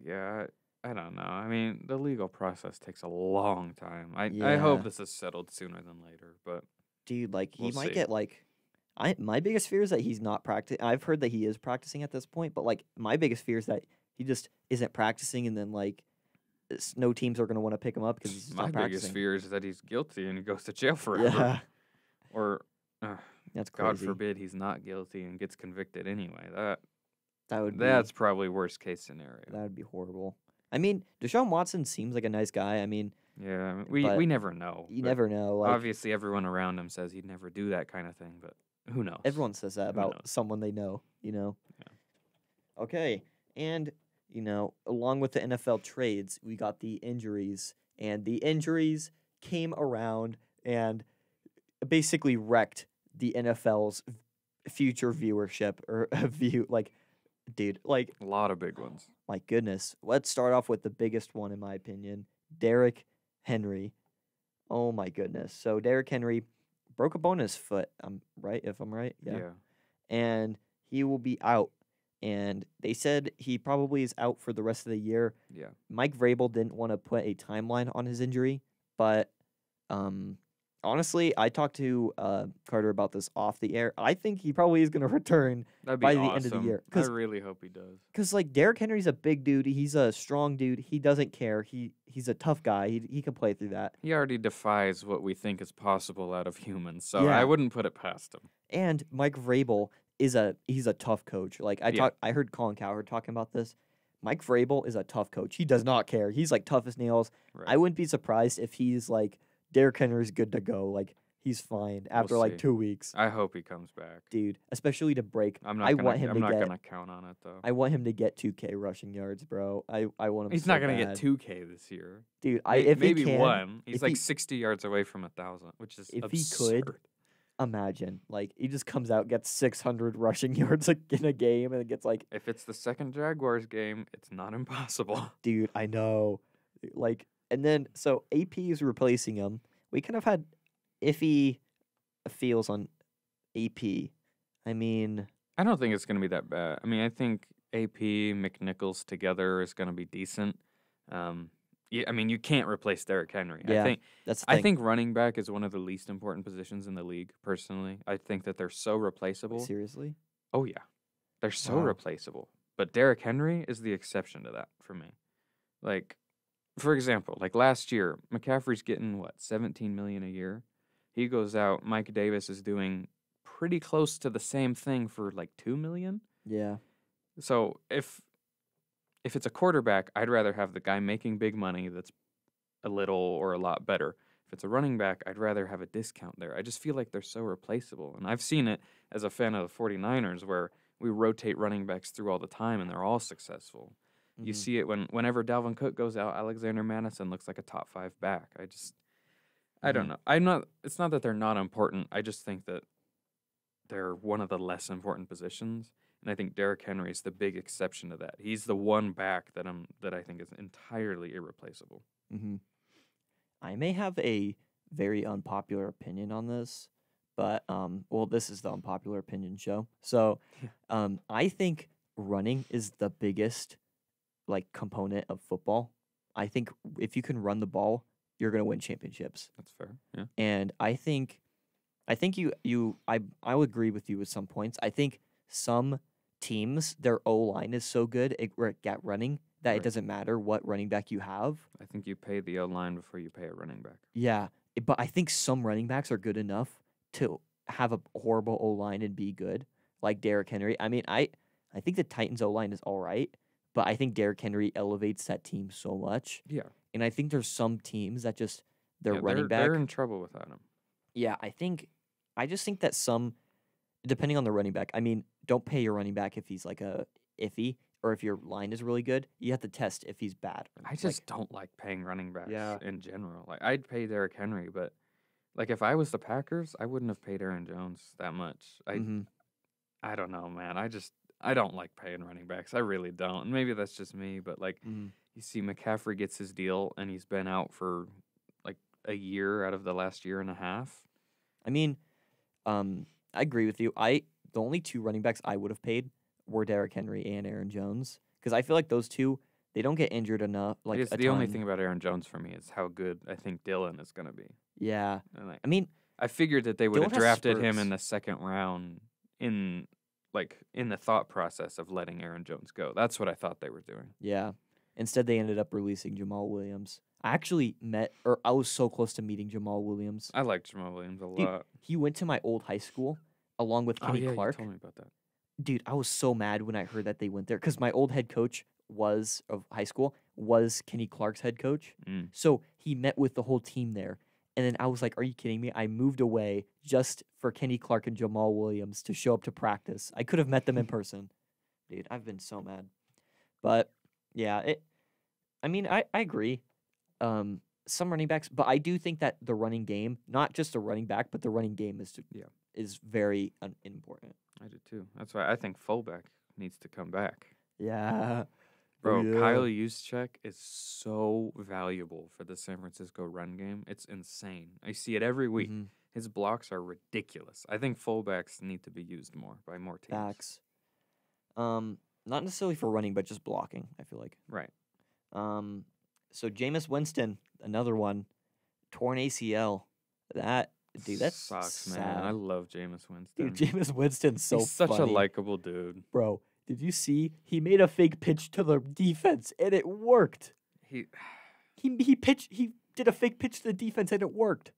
[SPEAKER 2] Yeah, I don't know. I mean, the legal process takes a long time. I
[SPEAKER 1] Yeah.
[SPEAKER 2] hope this is settled sooner than later, but
[SPEAKER 1] Dude, like he
[SPEAKER 2] We'll
[SPEAKER 1] might
[SPEAKER 2] see.
[SPEAKER 1] get like my biggest fear is that he's not practicing. I've heard that he is practicing at this point, but like my biggest fear is that he just isn't practicing, and then like no teams are gonna want to pick him up because he's
[SPEAKER 2] my
[SPEAKER 1] not
[SPEAKER 2] biggest
[SPEAKER 1] practicing.
[SPEAKER 2] fear is that he's guilty and he goes to jail forever.
[SPEAKER 1] Yeah,
[SPEAKER 2] Or,
[SPEAKER 1] that's
[SPEAKER 2] God
[SPEAKER 1] crazy.
[SPEAKER 2] forbid, he's not guilty and gets convicted anyway.
[SPEAKER 1] That's
[SPEAKER 2] Probably worst case scenario.
[SPEAKER 1] that would be horrible. I mean, Desean Watson seems like a nice guy. I mean,
[SPEAKER 2] Yeah, I mean,
[SPEAKER 1] but
[SPEAKER 2] we never know.
[SPEAKER 1] you
[SPEAKER 2] but
[SPEAKER 1] never know. Like
[SPEAKER 2] obviously, everyone around him says he'd never do that kind of thing, but who knows?
[SPEAKER 1] everyone says that
[SPEAKER 2] Who
[SPEAKER 1] about
[SPEAKER 2] knows?
[SPEAKER 1] someone they know.
[SPEAKER 2] Yeah.
[SPEAKER 1] Okay, and along with the NFL trades, we got the injuries, and the injuries came around and basically wrecked the NFL's future viewership or view. Like, dude, like,
[SPEAKER 2] A lot of big ones.
[SPEAKER 1] my goodness. Let's start off with the biggest one, in my opinion, Derrick Henry. Oh my goodness. So Derrick Henry broke a bone in his foot. I'm right, if I'm right.
[SPEAKER 2] Yeah.
[SPEAKER 1] And he will be out. And they said he probably is out for the rest of the year.
[SPEAKER 2] Yeah.
[SPEAKER 1] Mike Vrabel didn't want to put a timeline on his injury, but honestly, I talked to Carter about this off the air. I think he probably is going to return
[SPEAKER 2] That'd be
[SPEAKER 1] by the
[SPEAKER 2] awesome.
[SPEAKER 1] end of the year.
[SPEAKER 2] I really hope he does.
[SPEAKER 1] Because like Derrick Henry's a big dude. He's a strong dude. He doesn't care. He's a tough guy. He can play through that.
[SPEAKER 2] He already defies what we think is possible out of humans, so
[SPEAKER 1] Yeah.
[SPEAKER 2] I wouldn't put it past him.
[SPEAKER 1] And Mike Vrabel he's a tough coach. Like I heard Colin Cowherd talking about this. Mike Vrabel is a tough coach. He does not care. He's like tough as nails.
[SPEAKER 2] Right.
[SPEAKER 1] I wouldn't be surprised if he's like Derrick Henry's good to go. Like he's fine after like
[SPEAKER 2] see.
[SPEAKER 1] 2 weeks.
[SPEAKER 2] I hope he comes back.
[SPEAKER 1] Dude, especially to break.
[SPEAKER 2] I'm
[SPEAKER 1] I
[SPEAKER 2] not
[SPEAKER 1] want him
[SPEAKER 2] I'm
[SPEAKER 1] to
[SPEAKER 2] not
[SPEAKER 1] get
[SPEAKER 2] gonna count on it though.
[SPEAKER 1] I want him to get 2K rushing yards, bro. I want him
[SPEAKER 2] He's
[SPEAKER 1] so
[SPEAKER 2] not gonna
[SPEAKER 1] bad.
[SPEAKER 2] get 2K this year.
[SPEAKER 1] Dude,
[SPEAKER 2] Maybe
[SPEAKER 1] if he can,
[SPEAKER 2] one. He's
[SPEAKER 1] if
[SPEAKER 2] like
[SPEAKER 1] he-
[SPEAKER 2] 60 yards away from 1,000, which is
[SPEAKER 1] If
[SPEAKER 2] absurd.
[SPEAKER 1] he could, imagine like he just comes out, gets 600 rushing yards like in a game, and it gets like,
[SPEAKER 2] If it's the second Jaguars game, it's not impossible.
[SPEAKER 1] dude, I know, like, and then so AP is replacing him. We kind of had iffy feels on AP. I mean,
[SPEAKER 2] I don't think it's gonna be that bad. I mean, I think AP McNichols together is gonna be decent. Yeah, I mean, you can't replace Derrick Henry.
[SPEAKER 1] Yeah, that's the thing.
[SPEAKER 2] I think running back is one of the least important positions in the league. Personally, I think that they're so replaceable.
[SPEAKER 1] Seriously,
[SPEAKER 2] Oh yeah, they're so
[SPEAKER 1] Wow.
[SPEAKER 2] replaceable. But Derrick Henry is the exception to that for me. Like, for example, like last year, McCaffrey's getting what, 17 million a year. He goes out. Mike Davis is doing pretty close to the same thing for like 2 million.
[SPEAKER 1] yeah,
[SPEAKER 2] So if it's a quarterback, I'd rather have the guy making big money that's a little or a lot better. If it's a running back, I'd rather have a discount there. I just feel like they're so replaceable. And I've seen it as a fan of the 49ers where we rotate running backs through all the time and they're all successful. You
[SPEAKER 1] Mhm.
[SPEAKER 2] see it whenever Dalvin Cook goes out, Alexander Madison looks like a top 5 back. I don't know. It's not that they're not important. I just think that they're one of the less important positions. And I think Derrick Henry is the big exception to that. He's the one back that I think is entirely irreplaceable.
[SPEAKER 1] Mm-hmm. I may have a very unpopular opinion on this, but well, this is the unpopular opinion show. So, I think running is the biggest like component of football. I think if you can run the ball, you're gonna win championships.
[SPEAKER 2] That's fair. Yeah.
[SPEAKER 1] And I think I think I would agree with you with some points. I think some teams, their O-line is so good at running that it
[SPEAKER 2] Right.
[SPEAKER 1] doesn't matter what running back you have.
[SPEAKER 2] I think you pay the O-line before you pay a running back.
[SPEAKER 1] Yeah, but I think some running backs are good enough to have a horrible O-line and be good, like Derrick Henry. I mean, I think the Titans O-line is all right, but I think Derrick Henry elevates that team so much.
[SPEAKER 2] Yeah.
[SPEAKER 1] And I think there's some teams that just their
[SPEAKER 2] Yeah,
[SPEAKER 1] running back.
[SPEAKER 2] they're in trouble without him.
[SPEAKER 1] Yeah, I just think that some, depending on the running back. I mean, don't pay your running back if he's like a iffy or if your line is really good. You have to test if he's bad.
[SPEAKER 2] I just don't like paying running backs
[SPEAKER 1] Yeah.
[SPEAKER 2] in general. Like I'd pay Derrick Henry, but like if I was the Packers, I wouldn't have paid Aaron Jones that much. I don't know, man. I don't like paying running backs. I really don't. And maybe that's just me, but like you see McCaffrey gets his deal and he's been out for like a year out of the last year and a half.
[SPEAKER 1] I mean, I agree with you. The only two running backs I would have paid were Derrick Henry and Aaron Jones because I feel like those two they don't get injured enough. Like
[SPEAKER 2] It's the only thing about Aaron Jones for me is how good I think Dylan is going to be.
[SPEAKER 1] Yeah,
[SPEAKER 2] And like,
[SPEAKER 1] I mean,
[SPEAKER 2] I figured that they would
[SPEAKER 1] Dylan
[SPEAKER 2] have
[SPEAKER 1] has
[SPEAKER 2] drafted him
[SPEAKER 1] spurts.
[SPEAKER 2] in the second round in the thought process of letting Aaron Jones go. That's what I thought they were doing.
[SPEAKER 1] yeah. Instead, they ended up releasing Jamal Williams. I actually I was so close to meeting Jamal Williams.
[SPEAKER 2] I like Jamal Williams a
[SPEAKER 1] Dude,
[SPEAKER 2] lot.
[SPEAKER 1] he went to my old high school along with Kenny Clark.
[SPEAKER 2] You told me about that.
[SPEAKER 1] Dude, I was so mad when I heard that they went there because my old head coach of high school was Kenny Clark's head coach.
[SPEAKER 2] Mm.
[SPEAKER 1] So he met with the whole team there. And then I was like, are you kidding me? I moved away just for Kenny Clark and Jamal Williams to show up to practice. I could have met them in person. Dude, I've been so mad. But yeah, I agree. Some running backs, but I do think that the running game, not just the running back, but the running game is very important.
[SPEAKER 2] I do too. That's why I think fullback needs to come back.
[SPEAKER 1] Yeah.
[SPEAKER 2] Bro,
[SPEAKER 1] Yeah.
[SPEAKER 2] Kyle Juszczyk is so valuable for the San Francisco run game. It's insane. I see it every week.
[SPEAKER 1] Mhm.
[SPEAKER 2] His blocks are ridiculous. I think fullbacks need to be used more by more teams.
[SPEAKER 1] Facts. Not necessarily for running, but just blocking, I feel like.
[SPEAKER 2] Right.
[SPEAKER 1] So Jameis Winston, another one, torn ACL. That that's
[SPEAKER 2] sucks,
[SPEAKER 1] sad.
[SPEAKER 2] man. I love Jameis Winston.
[SPEAKER 1] Dude, Jameis Winston's so
[SPEAKER 2] He's such a
[SPEAKER 1] funny.
[SPEAKER 2] likable dude.
[SPEAKER 1] Bro, did you see he made a fake pitch to the defense and it worked?
[SPEAKER 2] He
[SPEAKER 1] He did a fake pitch to the defense and it worked.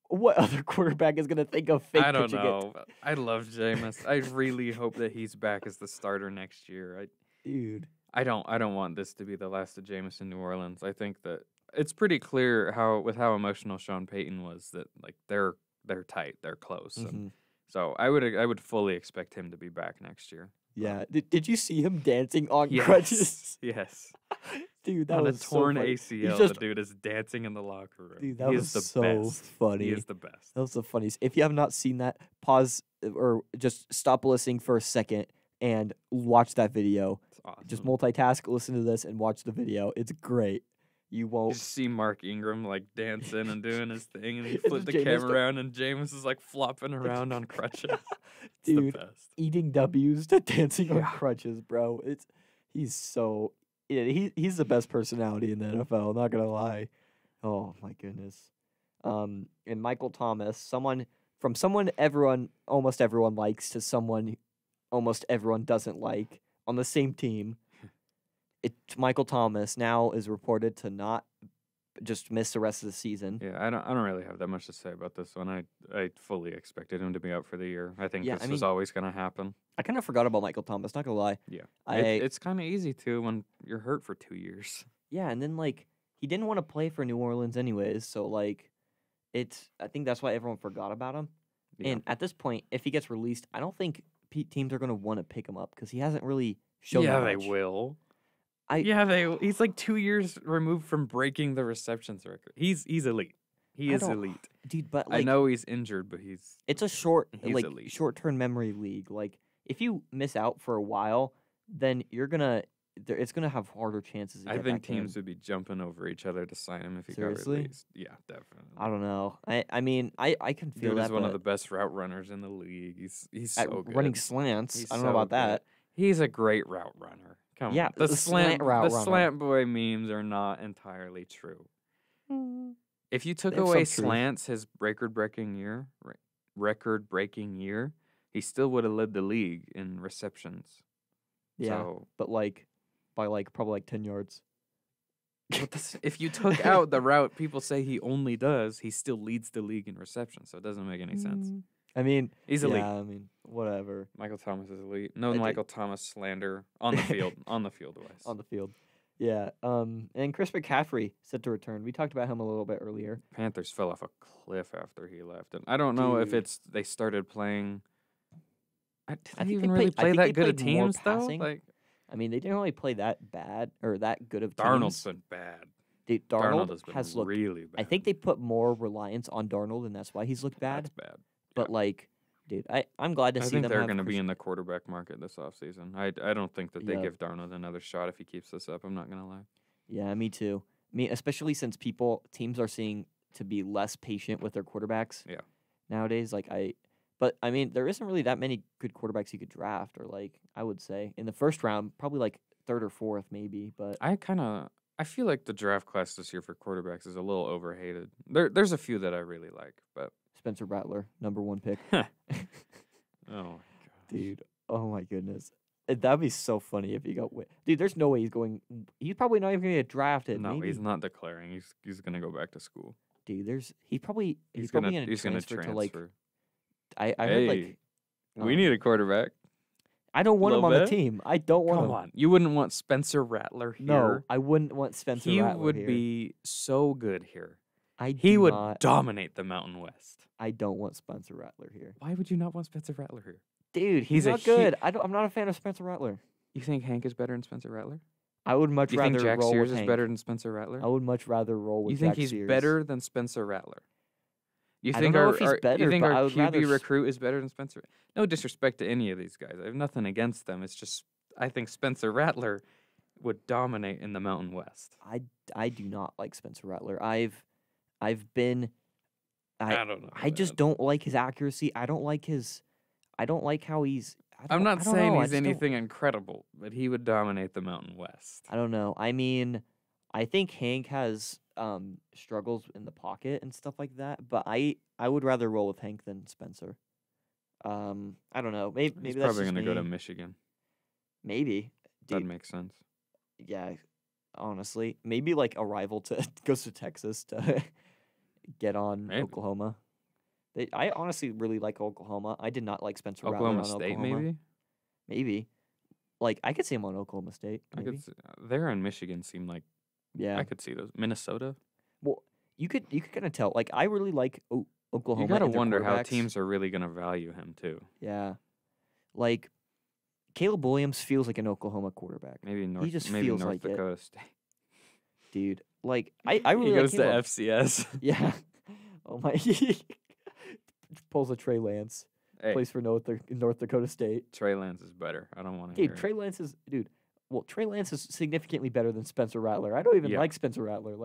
[SPEAKER 1] What other quarterback is gonna think of fake
[SPEAKER 2] I don't
[SPEAKER 1] pitching
[SPEAKER 2] know. I love Jameis. I really hope that he's back as the starter next year.
[SPEAKER 1] it? Dude.
[SPEAKER 2] I don't want this to be the last of Jameis in New Orleans. I think that it's pretty clear how emotional Sean Payton was that like they're tight, they're close.
[SPEAKER 1] Mhm.
[SPEAKER 2] And so I would fully expect him to be back next year.
[SPEAKER 1] Yeah. Did you see him dancing on crutches?
[SPEAKER 2] Yes.
[SPEAKER 1] Dude, that
[SPEAKER 2] On
[SPEAKER 1] was
[SPEAKER 2] a torn
[SPEAKER 1] so funny.
[SPEAKER 2] ACL,
[SPEAKER 1] He's just,
[SPEAKER 2] the dude is dancing in the locker room.
[SPEAKER 1] dude, that
[SPEAKER 2] he
[SPEAKER 1] was
[SPEAKER 2] is the
[SPEAKER 1] so
[SPEAKER 2] best.
[SPEAKER 1] funny.
[SPEAKER 2] He is the best.
[SPEAKER 1] That was the funniest. If you have not seen that, pause or just stop listening for a second and watch that video.
[SPEAKER 2] It's awesome.
[SPEAKER 1] Just multitask, listen to this, and watch the video. It's great. You
[SPEAKER 2] You
[SPEAKER 1] won't.
[SPEAKER 2] just see Mark Ingram like dancing and doing his thing, and he
[SPEAKER 1] And
[SPEAKER 2] flipped the
[SPEAKER 1] Jameis
[SPEAKER 2] camera around, and Jameis is like flopping around on crutches. It's
[SPEAKER 1] Dude,
[SPEAKER 2] the best.
[SPEAKER 1] eating W's to dancing on
[SPEAKER 2] Yeah.
[SPEAKER 1] crutches, bro. He's the best personality in the NFL, not gonna lie. Oh my goodness. And Michael Thomas, someone almost everyone likes to someone almost everyone doesn't like on the same team. Michael Thomas now is reported to not just miss the rest of the season.
[SPEAKER 2] Yeah, I don't really have that much to say about this one. I fully expected him to be out for the year. I think
[SPEAKER 1] Yeah,
[SPEAKER 2] this
[SPEAKER 1] I
[SPEAKER 2] was
[SPEAKER 1] mean-
[SPEAKER 2] always going to happen.
[SPEAKER 1] I kind of forgot about Michael Thomas, not gonna lie.
[SPEAKER 2] Yeah,
[SPEAKER 1] I
[SPEAKER 2] it's kind of easy to when you're hurt for 2 years.
[SPEAKER 1] Yeah, and then like he didn't want to play for New Orleans anyways, so like I think that's why everyone forgot about him.
[SPEAKER 2] Yeah.
[SPEAKER 1] And at this point, if he gets released, I don't think teams are gonna want to pick him up because he hasn't really shown.
[SPEAKER 2] Yeah,
[SPEAKER 1] that
[SPEAKER 2] they
[SPEAKER 1] much.
[SPEAKER 2] will.
[SPEAKER 1] I-
[SPEAKER 2] He's like 2 years removed from breaking the receptions record. He's elite. He
[SPEAKER 1] I
[SPEAKER 2] is
[SPEAKER 1] don't-
[SPEAKER 2] elite.
[SPEAKER 1] Dude, but
[SPEAKER 2] I
[SPEAKER 1] like
[SPEAKER 2] know he's injured, but he's
[SPEAKER 1] it's a
[SPEAKER 2] he's elite.
[SPEAKER 1] short-term memory league. Like if you miss out for a while, then it's gonna have harder chances. To
[SPEAKER 2] I
[SPEAKER 1] get
[SPEAKER 2] think
[SPEAKER 1] back in.
[SPEAKER 2] teams would be jumping over each other to sign him if he
[SPEAKER 1] Seriously?
[SPEAKER 2] got released. Yeah, definitely.
[SPEAKER 1] I don't know. I mean I can feel
[SPEAKER 2] Dude
[SPEAKER 1] that.
[SPEAKER 2] is one of
[SPEAKER 1] but
[SPEAKER 2] the best route runners in the league. He's
[SPEAKER 1] at
[SPEAKER 2] so good.
[SPEAKER 1] running slants.
[SPEAKER 2] He's
[SPEAKER 1] I don't know
[SPEAKER 2] so
[SPEAKER 1] about that.
[SPEAKER 2] good. He's a great route runner. Come
[SPEAKER 1] Yeah,
[SPEAKER 2] on. The
[SPEAKER 1] the slant route
[SPEAKER 2] the
[SPEAKER 1] runner.
[SPEAKER 2] slant boy memes are not entirely true. If you took
[SPEAKER 1] They have
[SPEAKER 2] away
[SPEAKER 1] some truth.
[SPEAKER 2] slants his record breaking year, right? record-breaking year, he still would have led the league in receptions.
[SPEAKER 1] Yeah,
[SPEAKER 2] So,
[SPEAKER 1] but by probably 10 yards.
[SPEAKER 2] if you took out the route people say he only does, he still leads the league in receptions. So it doesn't make any sense.
[SPEAKER 1] I mean,
[SPEAKER 2] He's elite.
[SPEAKER 1] yeah, I mean, whatever.
[SPEAKER 2] Michael Thomas is elite. No
[SPEAKER 1] I think-
[SPEAKER 2] Michael Thomas slander on the field. On the field wise.
[SPEAKER 1] On the field. Yeah. And Chris McCaffrey set to return. We talked about him a little bit earlier.
[SPEAKER 2] Panthers fell off a cliff after he left, and I don't know if
[SPEAKER 1] Dude.
[SPEAKER 2] it's they started playing. Did
[SPEAKER 1] I
[SPEAKER 2] they
[SPEAKER 1] think
[SPEAKER 2] even
[SPEAKER 1] they
[SPEAKER 2] really
[SPEAKER 1] played- I
[SPEAKER 2] play
[SPEAKER 1] think
[SPEAKER 2] that
[SPEAKER 1] they
[SPEAKER 2] good of
[SPEAKER 1] played more
[SPEAKER 2] teams though?
[SPEAKER 1] passing.
[SPEAKER 2] Like
[SPEAKER 1] I mean, they didn't really play that bad or that good of teams.
[SPEAKER 2] Darnold's been bad.
[SPEAKER 1] Dude,
[SPEAKER 2] Darnold
[SPEAKER 1] Darnold
[SPEAKER 2] has been
[SPEAKER 1] looked.
[SPEAKER 2] really bad.
[SPEAKER 1] I think they put more reliance on Darnold, and that's why he's looked bad.
[SPEAKER 2] That's bad.
[SPEAKER 1] But dude, I'm glad to
[SPEAKER 2] I
[SPEAKER 1] see
[SPEAKER 2] think
[SPEAKER 1] them.
[SPEAKER 2] they're
[SPEAKER 1] have
[SPEAKER 2] going to be
[SPEAKER 1] Chris-
[SPEAKER 2] in the quarterback market this offseason. I don't think that they
[SPEAKER 1] Yep.
[SPEAKER 2] give Darnold another shot if he keeps this up. I'm not going to lie.
[SPEAKER 1] Yeah, me too. I mean, especially since teams are seeing to be less patient with their quarterbacks.
[SPEAKER 2] Yeah.
[SPEAKER 1] Nowadays, but I mean, there isn't really that many good quarterbacks you could draft, or I would say in the first round, probably third or fourth, maybe. But
[SPEAKER 2] I feel like the draft class this year for quarterbacks is a little overhated. There's a few that I really like, but
[SPEAKER 1] Spencer Rattler, number 1 pick.
[SPEAKER 2] oh my god,
[SPEAKER 1] Dude, oh my goodness. That'd be so funny if he got dude, there's no way he's going. He's probably not even going to get drafted.
[SPEAKER 2] no,
[SPEAKER 1] maybe.
[SPEAKER 2] he's not declaring. He's going to go back to school.
[SPEAKER 1] Dude, he's probably
[SPEAKER 2] He's
[SPEAKER 1] probably
[SPEAKER 2] gonna
[SPEAKER 1] going to
[SPEAKER 2] he's gonna
[SPEAKER 1] transfer
[SPEAKER 2] transfer.
[SPEAKER 1] to I heard
[SPEAKER 2] Hey, we
[SPEAKER 1] um,
[SPEAKER 2] need a quarterback.
[SPEAKER 1] I don't want him
[SPEAKER 2] little
[SPEAKER 1] on the
[SPEAKER 2] bit.
[SPEAKER 1] team. I don't want
[SPEAKER 2] Come
[SPEAKER 1] him.
[SPEAKER 2] on, you wouldn't want Spencer Rattler here.
[SPEAKER 1] No, I wouldn't want Spencer
[SPEAKER 2] he
[SPEAKER 1] Rattler
[SPEAKER 2] would
[SPEAKER 1] here.
[SPEAKER 2] be so good here. He
[SPEAKER 1] do
[SPEAKER 2] would
[SPEAKER 1] not,
[SPEAKER 2] dominate the Mountain West.
[SPEAKER 1] I don't want Spencer Rattler here.
[SPEAKER 2] Why would you not want Spencer Rattler here?
[SPEAKER 1] Dude,
[SPEAKER 2] He's
[SPEAKER 1] he's
[SPEAKER 2] a
[SPEAKER 1] not good. I'm not a fan of Spencer Rattler.
[SPEAKER 2] You think Hank is better than Spencer Rattler?
[SPEAKER 1] I would much
[SPEAKER 2] Do you
[SPEAKER 1] rather
[SPEAKER 2] think Jack
[SPEAKER 1] roll
[SPEAKER 2] Sears
[SPEAKER 1] with
[SPEAKER 2] is
[SPEAKER 1] Hank.
[SPEAKER 2] better than Spencer Rattler?
[SPEAKER 1] I would much rather roll with
[SPEAKER 2] You think
[SPEAKER 1] Jack
[SPEAKER 2] he's
[SPEAKER 1] Sears.
[SPEAKER 2] better than Spencer Rattler? You
[SPEAKER 1] I
[SPEAKER 2] think
[SPEAKER 1] don't know
[SPEAKER 2] our,
[SPEAKER 1] if he's
[SPEAKER 2] our-
[SPEAKER 1] better,
[SPEAKER 2] you think
[SPEAKER 1] but
[SPEAKER 2] our
[SPEAKER 1] I would rather
[SPEAKER 2] QB
[SPEAKER 1] s-
[SPEAKER 2] recruit is better than Spencer? No disrespect to any of these guys. I have nothing against them. It's just I think Spencer Rattler would dominate in the Mountain West.
[SPEAKER 1] I do not like Spencer Rattler. I've been
[SPEAKER 2] I don't know.
[SPEAKER 1] I just don't like his accuracy. I don't like how he's
[SPEAKER 2] I'm
[SPEAKER 1] I
[SPEAKER 2] not
[SPEAKER 1] don't
[SPEAKER 2] saying
[SPEAKER 1] know, I
[SPEAKER 2] he's
[SPEAKER 1] just don't-
[SPEAKER 2] anything incredible, but he would dominate the Mountain West.
[SPEAKER 1] I don't know. I mean, I think Hank has struggles in the pocket and stuff like that, but I would rather roll with Hank than Spencer. I don't know. Maybe
[SPEAKER 2] He's
[SPEAKER 1] that's
[SPEAKER 2] probably
[SPEAKER 1] just
[SPEAKER 2] going to go to
[SPEAKER 1] me.
[SPEAKER 2] Michigan.
[SPEAKER 1] Maybe.
[SPEAKER 2] That
[SPEAKER 1] Dude,
[SPEAKER 2] makes sense.
[SPEAKER 1] yeah, honestly, maybe a rival to goes to Texas to get on
[SPEAKER 2] Maybe.
[SPEAKER 1] Oklahoma. I honestly really like Oklahoma. I did not like Spencer
[SPEAKER 2] Oklahoma
[SPEAKER 1] Rattler on
[SPEAKER 2] State,
[SPEAKER 1] Oklahoma.
[SPEAKER 2] maybe.
[SPEAKER 1] Maybe. I could see him on Oklahoma State.
[SPEAKER 2] I
[SPEAKER 1] Maybe.
[SPEAKER 2] could. There and Michigan seem like
[SPEAKER 1] Yeah.
[SPEAKER 2] I could see those. Minnesota.
[SPEAKER 1] Well, you could kind of tell. I really like Oklahoma.
[SPEAKER 2] You gotta
[SPEAKER 1] and their
[SPEAKER 2] wonder how
[SPEAKER 1] quarterbacks.
[SPEAKER 2] teams are really gonna value him too.
[SPEAKER 1] Yeah. Caleb Williams feels like an Oklahoma quarterback,
[SPEAKER 2] Maybe North.
[SPEAKER 1] just
[SPEAKER 2] maybe
[SPEAKER 1] feels
[SPEAKER 2] North
[SPEAKER 1] like it.
[SPEAKER 2] Dakota State.
[SPEAKER 1] dude. I really
[SPEAKER 2] He
[SPEAKER 1] like
[SPEAKER 2] goes to
[SPEAKER 1] Caleb.
[SPEAKER 2] FCS.
[SPEAKER 1] Yeah. Oh my. Pulls a Trey Lance.
[SPEAKER 2] Hey,
[SPEAKER 1] Plays for North Dakota State.
[SPEAKER 2] Trey Lance is better. I don't want to
[SPEAKER 1] Dude,
[SPEAKER 2] hear.
[SPEAKER 1] Trey Lance is Trey Lance is significantly better than Spencer Rattler. I don't even
[SPEAKER 2] Yeah.
[SPEAKER 1] like Spencer Rattler.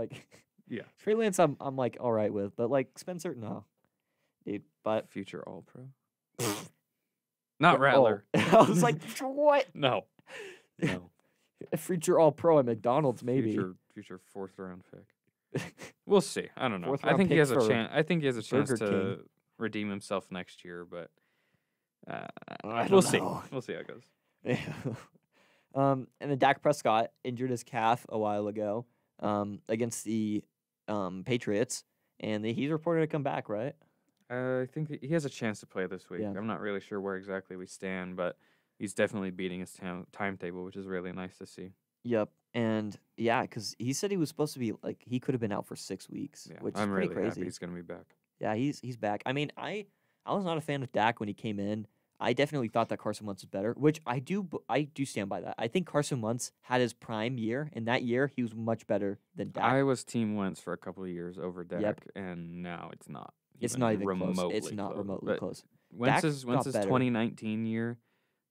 [SPEAKER 2] Yeah.
[SPEAKER 1] Trey Lance, I'm all right with, but Spencer, no, dude. But
[SPEAKER 2] Future All Pro. Not Rattler.
[SPEAKER 1] Oh. I was like, what?
[SPEAKER 2] No. No.
[SPEAKER 1] A future All Pro at McDonald's, maybe.
[SPEAKER 2] Future 4th round pick. We'll see. I don't know.
[SPEAKER 1] Fourth
[SPEAKER 2] I
[SPEAKER 1] round
[SPEAKER 2] think he
[SPEAKER 1] pick
[SPEAKER 2] has a
[SPEAKER 1] for
[SPEAKER 2] chance. I think he has a chance
[SPEAKER 1] Burger
[SPEAKER 2] to
[SPEAKER 1] King.
[SPEAKER 2] redeem himself next year, but
[SPEAKER 1] I
[SPEAKER 2] we'll
[SPEAKER 1] don't
[SPEAKER 2] see.
[SPEAKER 1] know.
[SPEAKER 2] We'll see how it goes.
[SPEAKER 1] And then Dak Prescott injured his calf a while ago against the Patriots, and he's reported to come back, right?
[SPEAKER 2] I think that he has a chance to play this week.
[SPEAKER 1] Yeah.
[SPEAKER 2] I'm not really sure where exactly we stand, but he's definitely beating his timetable, which is really nice to see.
[SPEAKER 1] Yep. And yeah, because he said he was supposed to be he could have been out for 6 weeks,
[SPEAKER 2] Yeah,
[SPEAKER 1] which is
[SPEAKER 2] I'm
[SPEAKER 1] pretty
[SPEAKER 2] really
[SPEAKER 1] crazy.
[SPEAKER 2] happy he's going to be back.
[SPEAKER 1] Yeah, he's back. I mean, I was not a fan of Dak when he came in. I definitely thought that Carson Wentz was better, which I do stand by that. I think Carson Wentz had his prime year, and that year he was much better than Dak.
[SPEAKER 2] I was Team Wentz for a couple of years over Dak,
[SPEAKER 1] Yep.
[SPEAKER 2] and now it's not.
[SPEAKER 1] It's not even
[SPEAKER 2] remotely
[SPEAKER 1] close. It's not remotely
[SPEAKER 2] But
[SPEAKER 1] close.
[SPEAKER 2] Wentz's
[SPEAKER 1] got better.
[SPEAKER 2] 2019 year,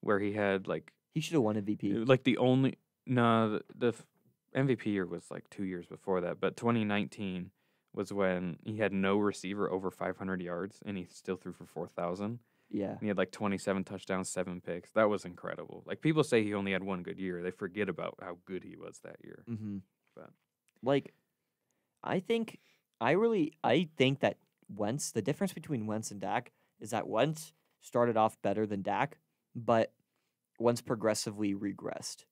[SPEAKER 2] where he had
[SPEAKER 1] He should have won MVP.
[SPEAKER 2] the MVP year was 2 years before that, but 2019 was when he had no receiver over 500 yards, and he still threw for 4,000.
[SPEAKER 1] Yeah.
[SPEAKER 2] And he had 27 touchdowns, 7 picks. That was incredible. People say he only had one good year. They forget about how good he was that year.
[SPEAKER 1] Mm-hmm.
[SPEAKER 2] But
[SPEAKER 1] I think that Wentz, the difference between Wentz and Dak is that Wentz started off better than Dak, but Wentz progressively regressed.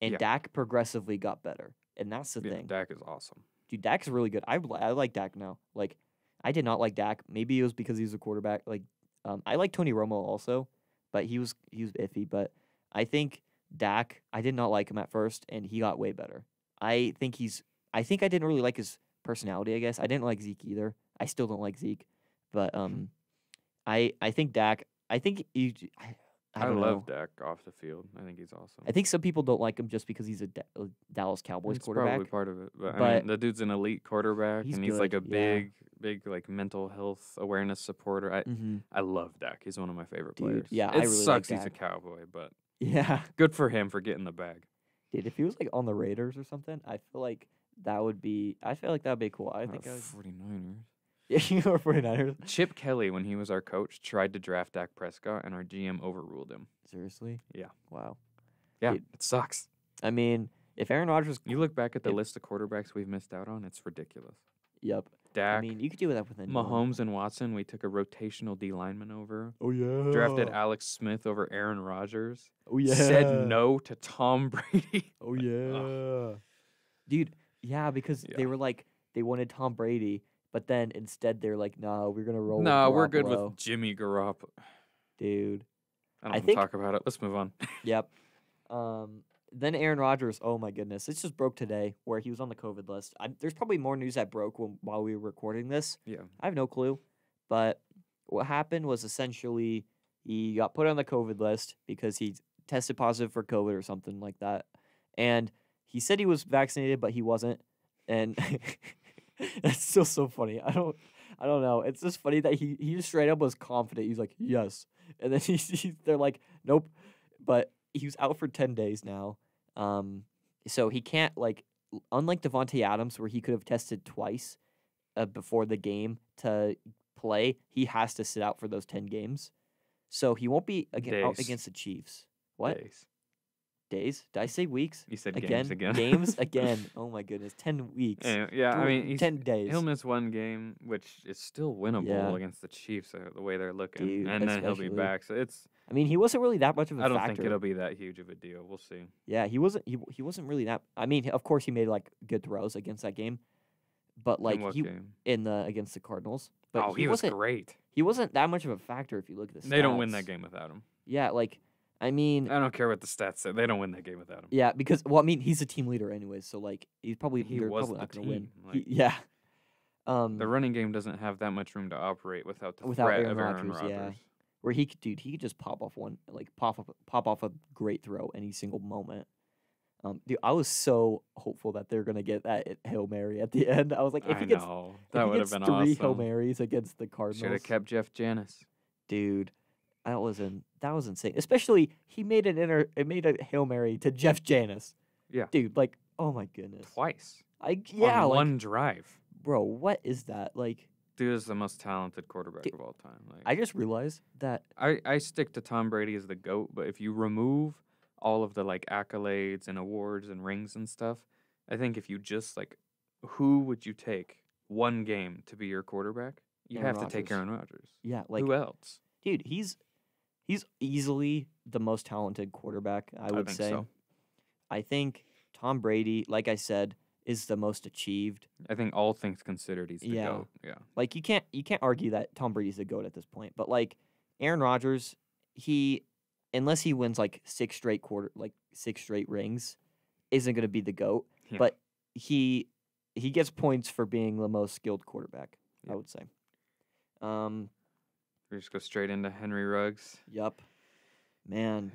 [SPEAKER 1] And
[SPEAKER 2] Yeah.
[SPEAKER 1] Dak progressively got better. And that's the
[SPEAKER 2] Yeah,
[SPEAKER 1] thing.
[SPEAKER 2] Dak is awesome.
[SPEAKER 1] Dude, Dak's really good. I like Dak now. Like, I did not like Dak. Maybe it was because he was a quarterback. Like, I like Tony Romo also, but he was iffy. But I think Dak, I did not like him at first, and he got way better. I think I didn't really like his personality. I guess I didn't like Zeke either. I still don't like Zeke, but I think Dak. I think I don't
[SPEAKER 2] love
[SPEAKER 1] know.
[SPEAKER 2] Dak off the field. I think he's awesome.
[SPEAKER 1] I think some people don't like him just because he's a Dallas Cowboys
[SPEAKER 2] It's
[SPEAKER 1] quarterback.
[SPEAKER 2] probably part of it. But I
[SPEAKER 1] but
[SPEAKER 2] mean, the dude's an elite quarterback,
[SPEAKER 1] he's
[SPEAKER 2] and he's like a
[SPEAKER 1] good, yeah.
[SPEAKER 2] big like mental health awareness supporter. I love Dak. He's one of my favorite
[SPEAKER 1] Dude,
[SPEAKER 2] players.
[SPEAKER 1] yeah,
[SPEAKER 2] it
[SPEAKER 1] I really like
[SPEAKER 2] sucks he's a
[SPEAKER 1] Dak.
[SPEAKER 2] Cowboy, but
[SPEAKER 1] Yeah,
[SPEAKER 2] good for him for getting the bag.
[SPEAKER 1] dude. If he was like on the Raiders or something, I feel like that would be. I feel like that would be cool. I think I would.
[SPEAKER 2] 49ers.
[SPEAKER 1] Yeah, you are 49ers.
[SPEAKER 2] Chip Kelly, when he was our coach, tried to draft Dak Prescott, and our GM overruled him.
[SPEAKER 1] Seriously?
[SPEAKER 2] Yeah.
[SPEAKER 1] Wow.
[SPEAKER 2] Yeah,
[SPEAKER 1] Dude.
[SPEAKER 2] it sucks.
[SPEAKER 1] I mean, if Aaron Rodgers.
[SPEAKER 2] You look back at the
[SPEAKER 1] If-
[SPEAKER 2] list of quarterbacks we've missed out on, it's ridiculous.
[SPEAKER 1] Yep.
[SPEAKER 2] Dak,
[SPEAKER 1] I mean, you could do that with anyone.
[SPEAKER 2] Mahomes, and Watson, we took a rotational D lineman over.
[SPEAKER 1] Oh yeah.
[SPEAKER 2] Drafted Alex Smith over Aaron Rodgers.
[SPEAKER 1] Oh yeah.
[SPEAKER 2] Said no to Tom Brady.
[SPEAKER 1] Oh yeah. Dude, yeah, because
[SPEAKER 2] Yeah.
[SPEAKER 1] they were like they wanted Tom Brady, but then instead they're like, no, we're gonna roll.
[SPEAKER 2] No,
[SPEAKER 1] with
[SPEAKER 2] we're good
[SPEAKER 1] Garoppolo."
[SPEAKER 2] with Jimmy Garoppolo.
[SPEAKER 1] Dude.
[SPEAKER 2] I don't
[SPEAKER 1] I
[SPEAKER 2] want to
[SPEAKER 1] think-
[SPEAKER 2] talk about it. Let's move on.
[SPEAKER 1] Yep. Then Aaron Rodgers. Oh my goodness, it just broke today where he was on the COVID list. There's probably more news that broke while we were recording this.
[SPEAKER 2] Yeah.
[SPEAKER 1] I have no clue, but what happened was essentially he got put on the COVID list because he tested positive for COVID or something like that, and he said he was vaccinated, but he wasn't, and that's still so funny. I don't know. It's just funny that he just straight up was confident. He's like, yes, and then they're like, nope, but he was out for 10 days now. So he can't unlike Devontae Adams where he could have tested twice before the game to play, he has to sit out for those 10 games. So he won't be out
[SPEAKER 2] Days.
[SPEAKER 1] against the Chiefs. What?
[SPEAKER 2] Days.
[SPEAKER 1] Days? Did I say weeks?
[SPEAKER 2] You said
[SPEAKER 1] Again?
[SPEAKER 2] games again.
[SPEAKER 1] Games again. Oh my goodness. 10 weeks.
[SPEAKER 2] Anyway, yeah, I mean,
[SPEAKER 1] 10 days.
[SPEAKER 2] he'll miss one game, which is still winnable
[SPEAKER 1] Yeah.
[SPEAKER 2] against the Chiefs, the way they're looking,
[SPEAKER 1] Dude,
[SPEAKER 2] and then he'll be
[SPEAKER 1] especially-
[SPEAKER 2] back. So
[SPEAKER 1] I mean, he wasn't really that much of a
[SPEAKER 2] I don't
[SPEAKER 1] factor.
[SPEAKER 2] think it'll be that huge of a deal. We'll see.
[SPEAKER 1] Yeah, he wasn't. He wasn't really that. I mean, of course, he made good throws against that game, but
[SPEAKER 2] In what game?
[SPEAKER 1] against the Cardinals. But
[SPEAKER 2] Oh, he was
[SPEAKER 1] wasn't.
[SPEAKER 2] great.
[SPEAKER 1] He wasn't that much of a factor if you look at the stats.
[SPEAKER 2] They don't win that game without him.
[SPEAKER 1] Yeah, I mean,
[SPEAKER 2] I don't care what the stats say. They don't win that game without him.
[SPEAKER 1] yeah, because he's a team leader anyways, so he's probably
[SPEAKER 2] He
[SPEAKER 1] they're
[SPEAKER 2] was
[SPEAKER 1] probably
[SPEAKER 2] the
[SPEAKER 1] not going to win.
[SPEAKER 2] team,
[SPEAKER 1] Yeah.
[SPEAKER 2] The running game doesn't have that much room to operate without the
[SPEAKER 1] Without
[SPEAKER 2] threat
[SPEAKER 1] Aaron
[SPEAKER 2] of Aaron
[SPEAKER 1] Rodgers,
[SPEAKER 2] Rodgers.
[SPEAKER 1] yeah. Where he could just pop off a great throw any single moment. Dude, I was so hopeful that they're gonna get that Hail Mary at the end. I was like, if
[SPEAKER 2] I
[SPEAKER 1] he gets
[SPEAKER 2] know.
[SPEAKER 1] if
[SPEAKER 2] That
[SPEAKER 1] he
[SPEAKER 2] would have
[SPEAKER 1] gets
[SPEAKER 2] been
[SPEAKER 1] three Hail
[SPEAKER 2] awesome.
[SPEAKER 1] Marys against the Cardinals,
[SPEAKER 2] Should have kept Jeff Janis.
[SPEAKER 1] dude, that was insane. Especially he made a Hail Mary to Jeff Janis.
[SPEAKER 2] Yeah.
[SPEAKER 1] Dude, oh my goodness.
[SPEAKER 2] Twice.
[SPEAKER 1] On
[SPEAKER 2] one drive.
[SPEAKER 1] bro, what is that?
[SPEAKER 2] Dude is the most talented quarterback
[SPEAKER 1] Dude,
[SPEAKER 2] of all time.
[SPEAKER 1] I just realized that
[SPEAKER 2] I stick to Tom Brady as the GOAT, but if you remove all of the accolades and awards and rings and stuff, I think if you just who would you take one game to be your quarterback? You
[SPEAKER 1] Aaron
[SPEAKER 2] have to take
[SPEAKER 1] Rodgers.
[SPEAKER 2] Aaron Rodgers.
[SPEAKER 1] yeah,
[SPEAKER 2] Who else?
[SPEAKER 1] dude, he's easily the most talented quarterback, I would
[SPEAKER 2] think
[SPEAKER 1] say.
[SPEAKER 2] so.
[SPEAKER 1] I think Tom Brady, like I said, is the most achieved.
[SPEAKER 2] I think all things considered, he's the
[SPEAKER 1] Yeah.
[SPEAKER 2] GOAT. Yeah.
[SPEAKER 1] You can't argue that Tom Brady's the GOAT at this point. But Aaron Rodgers, unless he wins 6 straight rings, isn't gonna be the GOAT.
[SPEAKER 2] Yeah.
[SPEAKER 1] But he gets points for being the most skilled quarterback, I
[SPEAKER 2] Yeah.
[SPEAKER 1] would say.
[SPEAKER 2] We just go straight into Henry Ruggs.
[SPEAKER 1] Yup. Man.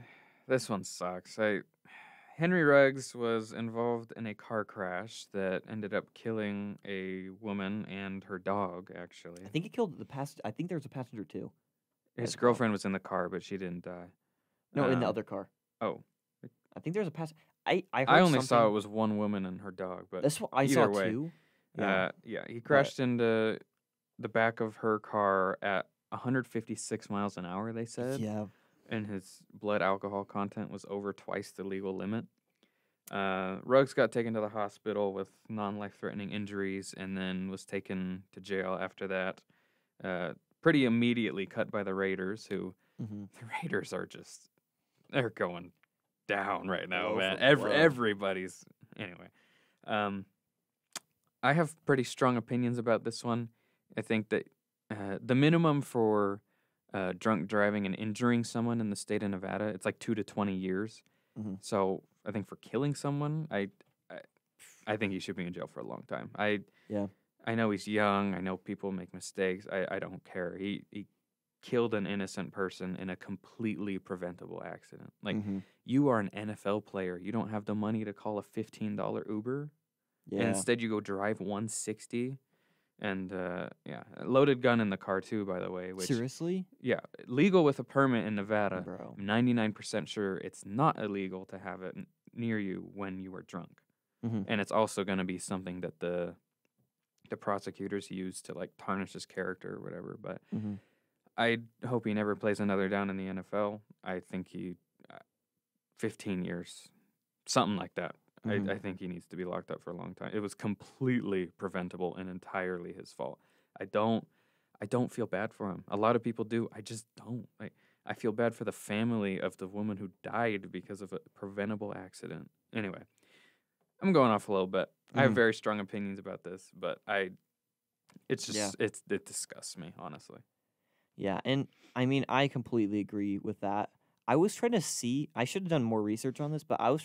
[SPEAKER 2] This one sucks. Henry Ruggs was involved in a car crash that ended up killing a woman and her dog, actually.
[SPEAKER 1] I think he killed the passenger. I think there was a passenger too.
[SPEAKER 2] His
[SPEAKER 1] car.
[SPEAKER 2] girlfriend was in the car, but she didn't die.
[SPEAKER 1] No, in the
[SPEAKER 2] Um,
[SPEAKER 1] other car.
[SPEAKER 2] Oh.
[SPEAKER 1] I think there's a pass. I heard
[SPEAKER 2] I only saw it
[SPEAKER 1] something-
[SPEAKER 2] was one woman and her dog, but
[SPEAKER 1] That's what I
[SPEAKER 2] either
[SPEAKER 1] saw
[SPEAKER 2] way,
[SPEAKER 1] too.
[SPEAKER 2] he crashed into the back of her car at 156 miles an hour, they said.
[SPEAKER 1] Yeah.
[SPEAKER 2] And his blood alcohol content was over twice the legal limit. Ruggs got taken to the hospital with non-life-threatening injuries and then was taken to jail after that. pretty immediately cut by the Raiders, who
[SPEAKER 1] Mm-hmm.
[SPEAKER 2] the Raiders are just they're going down right now,
[SPEAKER 1] Blow
[SPEAKER 2] man.
[SPEAKER 1] for blow.
[SPEAKER 2] Everybody's anyway. I have pretty strong opinions about this one. I think that the minimum for drunk driving and injuring someone in the state of Nevada, it's like 2 to 20 years.
[SPEAKER 1] Mm-hmm.
[SPEAKER 2] So I think for killing someone, I think he should be in jail for a long time.
[SPEAKER 1] Yeah.
[SPEAKER 2] I know he's young. I know people make mistakes. I don't care. He killed an innocent person in a completely preventable accident. Like,
[SPEAKER 1] Mm-hmm.
[SPEAKER 2] you are an NFL player. You don't have the money to call a $15 Uber.
[SPEAKER 1] Yeah.
[SPEAKER 2] And instead, you go drive 160. And, yeah, a loaded gun in the car, too, by the way. Which,
[SPEAKER 1] Seriously?
[SPEAKER 2] yeah, legal with a permit in Nevada.
[SPEAKER 1] Bro.
[SPEAKER 2] I'm 99% sure it's not illegal to have it near you when you are drunk.
[SPEAKER 1] Mm-hmm.
[SPEAKER 2] And it's also going to be something that the prosecutors use to, like, tarnish his character or whatever. But
[SPEAKER 1] Mm-hmm.
[SPEAKER 2] I hope he never plays another down in the NFL. I think 15 years, something like that.
[SPEAKER 1] Mhm.
[SPEAKER 2] I think he needs to be locked up for a long time. It was completely preventable and entirely his fault. I don't feel bad for him. A lot of people do. I just don't. I feel bad for the family of the woman who died because of a preventable accident. Anyway, I'm going off a little bit. I have
[SPEAKER 1] Mhm.
[SPEAKER 2] very strong opinions about this, but it's just
[SPEAKER 1] Yeah.
[SPEAKER 2] it disgusts me, honestly.
[SPEAKER 1] Yeah, and I mean, I completely agree with that. I was trying to see, I should have done more research on this, but I was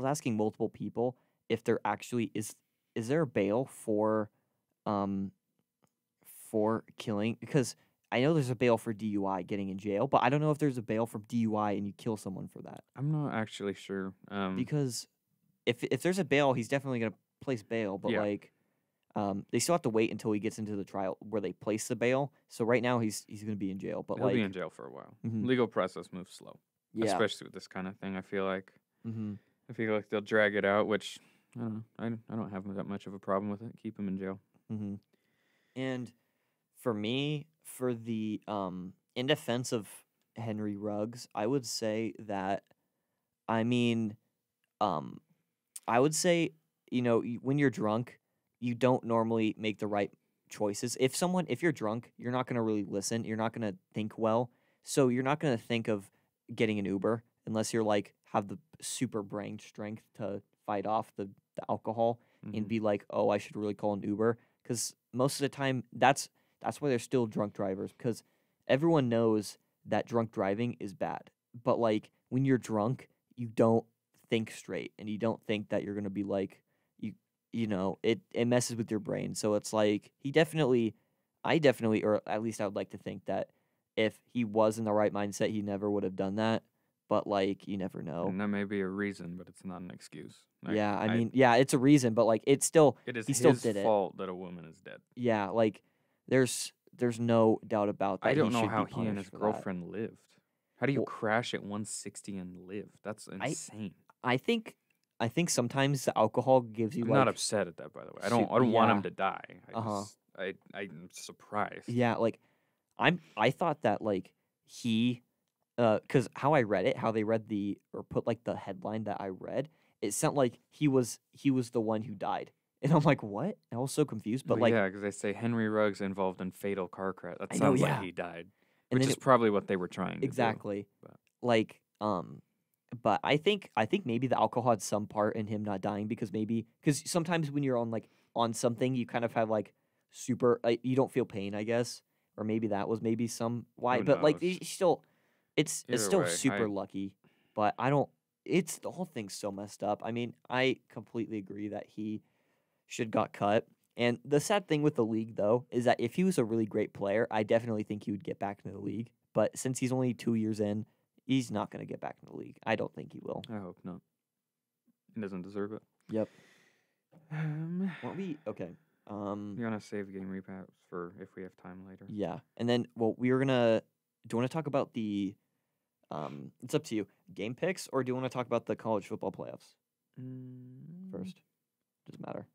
[SPEAKER 1] asking multiple people if there actually is there a bail um for killing, because I know there's a bail for DUI getting in jail, but I don't know if there's a bail for DUI and you kill someone for that.
[SPEAKER 2] I'm not actually sure.
[SPEAKER 1] Because if there's a bail, he's definitely going to place bail, but
[SPEAKER 2] Yeah.
[SPEAKER 1] like they still have to wait until he gets into the trial where they place the bail. So right now he's going to be in jail, but
[SPEAKER 2] He'll
[SPEAKER 1] like
[SPEAKER 2] be in jail for a while.
[SPEAKER 1] Mhm.
[SPEAKER 2] Legal process moves slow,
[SPEAKER 1] yeah.
[SPEAKER 2] especially with this kind of thing. I feel like
[SPEAKER 1] Mm-hmm.
[SPEAKER 2] they'll drag it out, which I don't know. I don't have that much of a problem with it. Keep him in jail.
[SPEAKER 1] Mm-hmm. And for me, for the in defense of Henry Ruggs, I would say that I mean, I would say, when you're drunk, you don't normally make the right choices. If you're drunk, you're not going to really listen. You're not going to think well. So you're not going to think of getting an Uber unless you're like have the super brain strength to fight off the alcohol and
[SPEAKER 2] Mhm.
[SPEAKER 1] be like, oh, I should really call an Uber. Because most of the time, that's why there's still drunk drivers, because everyone knows that drunk driving is bad. But like when you're drunk, you don't think straight, and you don't think that you're gonna be like it messes with your brain. So it's like I definitely, or at least I would like to think that if he was in the right mindset, he never would have done that. But like you never know.
[SPEAKER 2] And that may be a reason, but it's not an excuse. Like,
[SPEAKER 1] Yeah, I mean, yeah, it's a reason, but like it's still
[SPEAKER 2] it is
[SPEAKER 1] he still
[SPEAKER 2] his
[SPEAKER 1] did it.
[SPEAKER 2] fault that a woman is dead.
[SPEAKER 1] Yeah, like there's no doubt about that.
[SPEAKER 2] I don't
[SPEAKER 1] he
[SPEAKER 2] know
[SPEAKER 1] should
[SPEAKER 2] how
[SPEAKER 1] be
[SPEAKER 2] he and
[SPEAKER 1] punished
[SPEAKER 2] his
[SPEAKER 1] for that.
[SPEAKER 2] girlfriend lived. How do you
[SPEAKER 1] Well-
[SPEAKER 2] crash at 160 and live? That's insane.
[SPEAKER 1] I think sometimes the alcohol gives you
[SPEAKER 2] I'm
[SPEAKER 1] like
[SPEAKER 2] not upset at that, by the way. I
[SPEAKER 1] su-
[SPEAKER 2] don't want him
[SPEAKER 1] yeah.
[SPEAKER 2] to die.
[SPEAKER 1] Uh-huh.
[SPEAKER 2] I'm surprised.
[SPEAKER 1] Yeah, like I thought that like he because how they read or put like the headline that I read, it sounded like he was the one who died. And I'm like, what? And I was so confused. But
[SPEAKER 2] Well,
[SPEAKER 1] like
[SPEAKER 2] yeah, because they say Henry Ruggs involved in fatal car crash. That
[SPEAKER 1] I know,
[SPEAKER 2] sounds
[SPEAKER 1] yeah.
[SPEAKER 2] like he died,
[SPEAKER 1] and
[SPEAKER 2] which
[SPEAKER 1] then
[SPEAKER 2] is probably what they were trying to do.
[SPEAKER 1] exactly.
[SPEAKER 2] but-
[SPEAKER 1] Like but I think maybe the alcohol had some part in him not dying, because sometimes when you're on something, you kind of have like super you don't feel pain, I guess, or maybe that was maybe some why.
[SPEAKER 2] Who
[SPEAKER 1] But like
[SPEAKER 2] knows?
[SPEAKER 1] it's
[SPEAKER 2] Either
[SPEAKER 1] still
[SPEAKER 2] way,
[SPEAKER 1] super lucky. But I don't. It's the whole thing's so messed up. I mean, I completely agree that he should got cut. And the sad thing with the league, though, is that if he was a really great player, I definitely think he would get back into the league. But since he's only 2 years in, he's not going to get back in the league. I don't think he will.
[SPEAKER 2] I hope not. He doesn't deserve it.
[SPEAKER 1] Yep. Weren't we okay?
[SPEAKER 2] You want to save game recaps for if we have time later?
[SPEAKER 1] Yeah, and then we were gonna. Do you want to talk about the? It's up to you. Game picks, or do you want to talk about the college football playoffs first? Doesn't matter.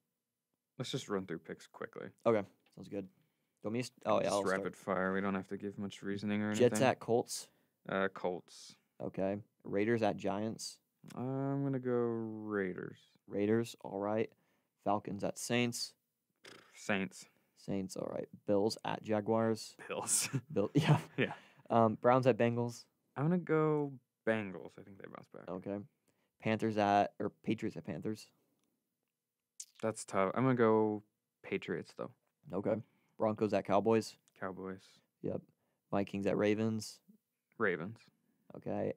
[SPEAKER 2] Let's just run through picks quickly.
[SPEAKER 1] Okay, sounds good. Do me? Oh yeah,
[SPEAKER 2] Just
[SPEAKER 1] I'll
[SPEAKER 2] rapid
[SPEAKER 1] start.
[SPEAKER 2] fire. We don't have to give much reasoning or anything.
[SPEAKER 1] Jets at Colts.
[SPEAKER 2] Colts.
[SPEAKER 1] Okay. Raiders at Giants.
[SPEAKER 2] I'm gonna go Raiders.
[SPEAKER 1] Raiders. All right. Falcons at Saints.
[SPEAKER 2] Saints.
[SPEAKER 1] Saints, all right. Bills at Jaguars.
[SPEAKER 2] Bills.
[SPEAKER 1] Yeah.
[SPEAKER 2] Yeah.
[SPEAKER 1] Browns at Bengals.
[SPEAKER 2] I'm gonna go Bengals. I think they bounce back.
[SPEAKER 1] Okay. Patriots at Panthers.
[SPEAKER 2] That's tough. I'm gonna go Patriots though.
[SPEAKER 1] Okay. Broncos at Cowboys.
[SPEAKER 2] Cowboys.
[SPEAKER 1] Yep. Vikings at Ravens.
[SPEAKER 2] Ravens.
[SPEAKER 1] Okay.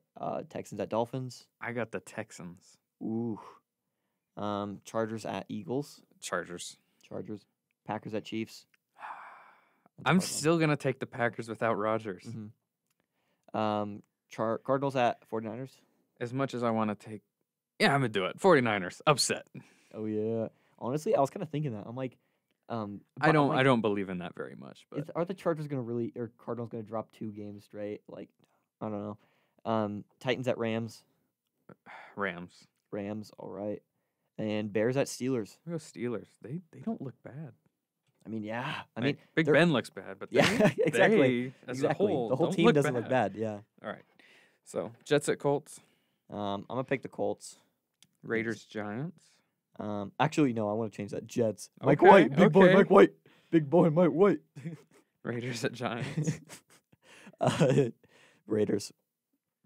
[SPEAKER 1] Texans at Dolphins.
[SPEAKER 2] I got the Texans.
[SPEAKER 1] Ooh. Chargers at Eagles.
[SPEAKER 2] Chargers.
[SPEAKER 1] Chargers. Packers at Chiefs. That's a
[SPEAKER 2] I'm
[SPEAKER 1] hard one.
[SPEAKER 2] still gonna take the Packers without Rodgers.
[SPEAKER 1] Cardinals at 49ers.
[SPEAKER 2] As much as I want to take, yeah, I'm gonna do it. 49ers upset.
[SPEAKER 1] Oh yeah. Honestly, I was kind of thinking that. I'm like,
[SPEAKER 2] I don't believe in that very much. But
[SPEAKER 1] are the Chargers or Cardinals gonna drop 2 games straight? Like, I don't know. Titans at Rams.
[SPEAKER 2] Rams.
[SPEAKER 1] Rams, all right. And Bears at Steelers.
[SPEAKER 2] We go Steelers. They don't look bad.
[SPEAKER 1] I mean, yeah.
[SPEAKER 2] Like, Big
[SPEAKER 1] they're-
[SPEAKER 2] Ben looks bad, but
[SPEAKER 1] Yeah,
[SPEAKER 2] they,
[SPEAKER 1] exactly.
[SPEAKER 2] as
[SPEAKER 1] Exactly.
[SPEAKER 2] a whole,
[SPEAKER 1] The whole
[SPEAKER 2] don't
[SPEAKER 1] team
[SPEAKER 2] look
[SPEAKER 1] doesn't look bad. Yeah.
[SPEAKER 2] All right. So Jets at Colts.
[SPEAKER 1] I'm gonna pick the Colts.
[SPEAKER 2] Raiders Giants.
[SPEAKER 1] Actually, no. I want to change that. Jets. Mike
[SPEAKER 2] Okay,
[SPEAKER 1] White. Big boy.
[SPEAKER 2] okay.
[SPEAKER 1] Mike White. Big boy. Mike White.
[SPEAKER 2] Raiders at Giants.
[SPEAKER 1] Raiders.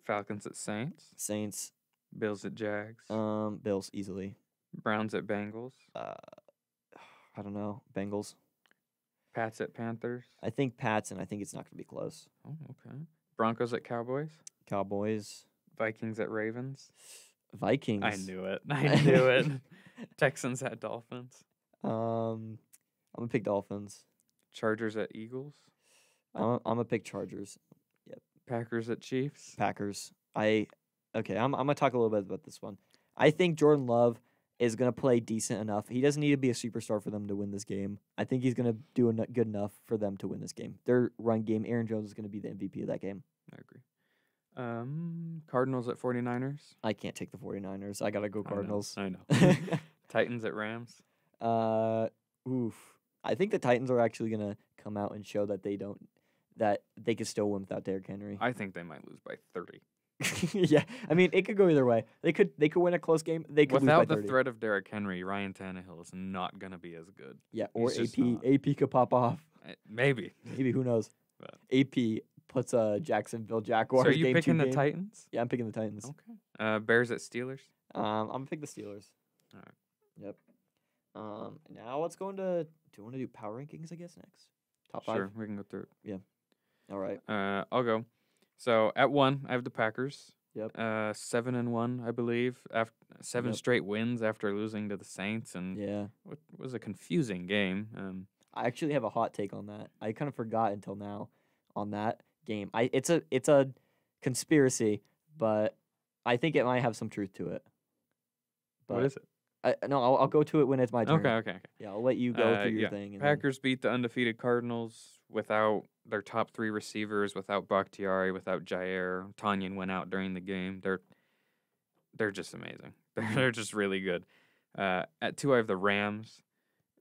[SPEAKER 2] Falcons at Saints.
[SPEAKER 1] Saints.
[SPEAKER 2] Bills at Jags.
[SPEAKER 1] Bills easily.
[SPEAKER 2] Browns at Bengals.
[SPEAKER 1] I don't know. Bengals.
[SPEAKER 2] Pats at Panthers.
[SPEAKER 1] I think Pats, and I think it's not gonna be close.
[SPEAKER 2] Oh, okay. Broncos at Cowboys.
[SPEAKER 1] Cowboys.
[SPEAKER 2] Vikings at Ravens.
[SPEAKER 1] Vikings.
[SPEAKER 2] I knew it. I knew it. Texans at Dolphins.
[SPEAKER 1] I'm gonna pick Dolphins.
[SPEAKER 2] Chargers at Eagles.
[SPEAKER 1] I'm gonna pick Chargers.
[SPEAKER 2] Packers at Chiefs.
[SPEAKER 1] Packers. I'm gonna talk a little bit about this one. I think Jordan Love is gonna play decent enough. He doesn't need to be a superstar for them to win this game. I think he's gonna do good enough for them to win this game. Their run game, Aaron Jones is gonna be the MVP of that game.
[SPEAKER 2] I agree. Cardinals at 49ers.
[SPEAKER 1] I can't take the 49ers. I gotta go Cardinals.
[SPEAKER 2] I know. Titans at Rams.
[SPEAKER 1] Oof. I think the Titans are actually gonna come out and show that they can still win without Derrick Henry.
[SPEAKER 2] I think they might lose by 30.
[SPEAKER 1] Yeah, I mean it could go either way. They could win a close game. They could
[SPEAKER 2] Without
[SPEAKER 1] lose by
[SPEAKER 2] the
[SPEAKER 1] 30.
[SPEAKER 2] threat of Derrick Henry, Ryan Tannehill is not gonna be as good.
[SPEAKER 1] Yeah, or
[SPEAKER 2] He's just
[SPEAKER 1] AP.
[SPEAKER 2] not.
[SPEAKER 1] AP could pop off.
[SPEAKER 2] Maybe.
[SPEAKER 1] Maybe, who knows?
[SPEAKER 2] But-
[SPEAKER 1] AP puts Jacksonville Jaguars.
[SPEAKER 2] So are you
[SPEAKER 1] game
[SPEAKER 2] picking
[SPEAKER 1] 2
[SPEAKER 2] the
[SPEAKER 1] game.
[SPEAKER 2] Titans?
[SPEAKER 1] Yeah, I'm picking the Titans.
[SPEAKER 2] Okay. Bears at Steelers.
[SPEAKER 1] I'm gonna pick the Steelers.
[SPEAKER 2] All right.
[SPEAKER 1] Yep. Now let's go into. Do you want to do power rankings? I guess next. Top 5.
[SPEAKER 2] Sure, we can go through it.
[SPEAKER 1] All right.
[SPEAKER 2] I'll go. So at 1, I have the Packers.
[SPEAKER 1] Yep.
[SPEAKER 2] 7-1, I believe. After 7
[SPEAKER 1] Yep.
[SPEAKER 2] straight wins after losing to the Saints, and
[SPEAKER 1] Yeah.
[SPEAKER 2] what was a confusing game.
[SPEAKER 1] I actually have a hot take on that. I kind of forgot until now on that game. It's a conspiracy, but I think it might have some truth to it.
[SPEAKER 2] What is it?
[SPEAKER 1] I'll go to it when it's my turn.
[SPEAKER 2] Okay.
[SPEAKER 1] Yeah, I'll let you go through your
[SPEAKER 2] yeah.
[SPEAKER 1] thing. And
[SPEAKER 2] Packers beat the undefeated Cardinals without their top 3 receivers, without Bakhtiari, without Jair. Tanyan went out during the game. They're just amazing. They're just really good. At 2, I have the Rams.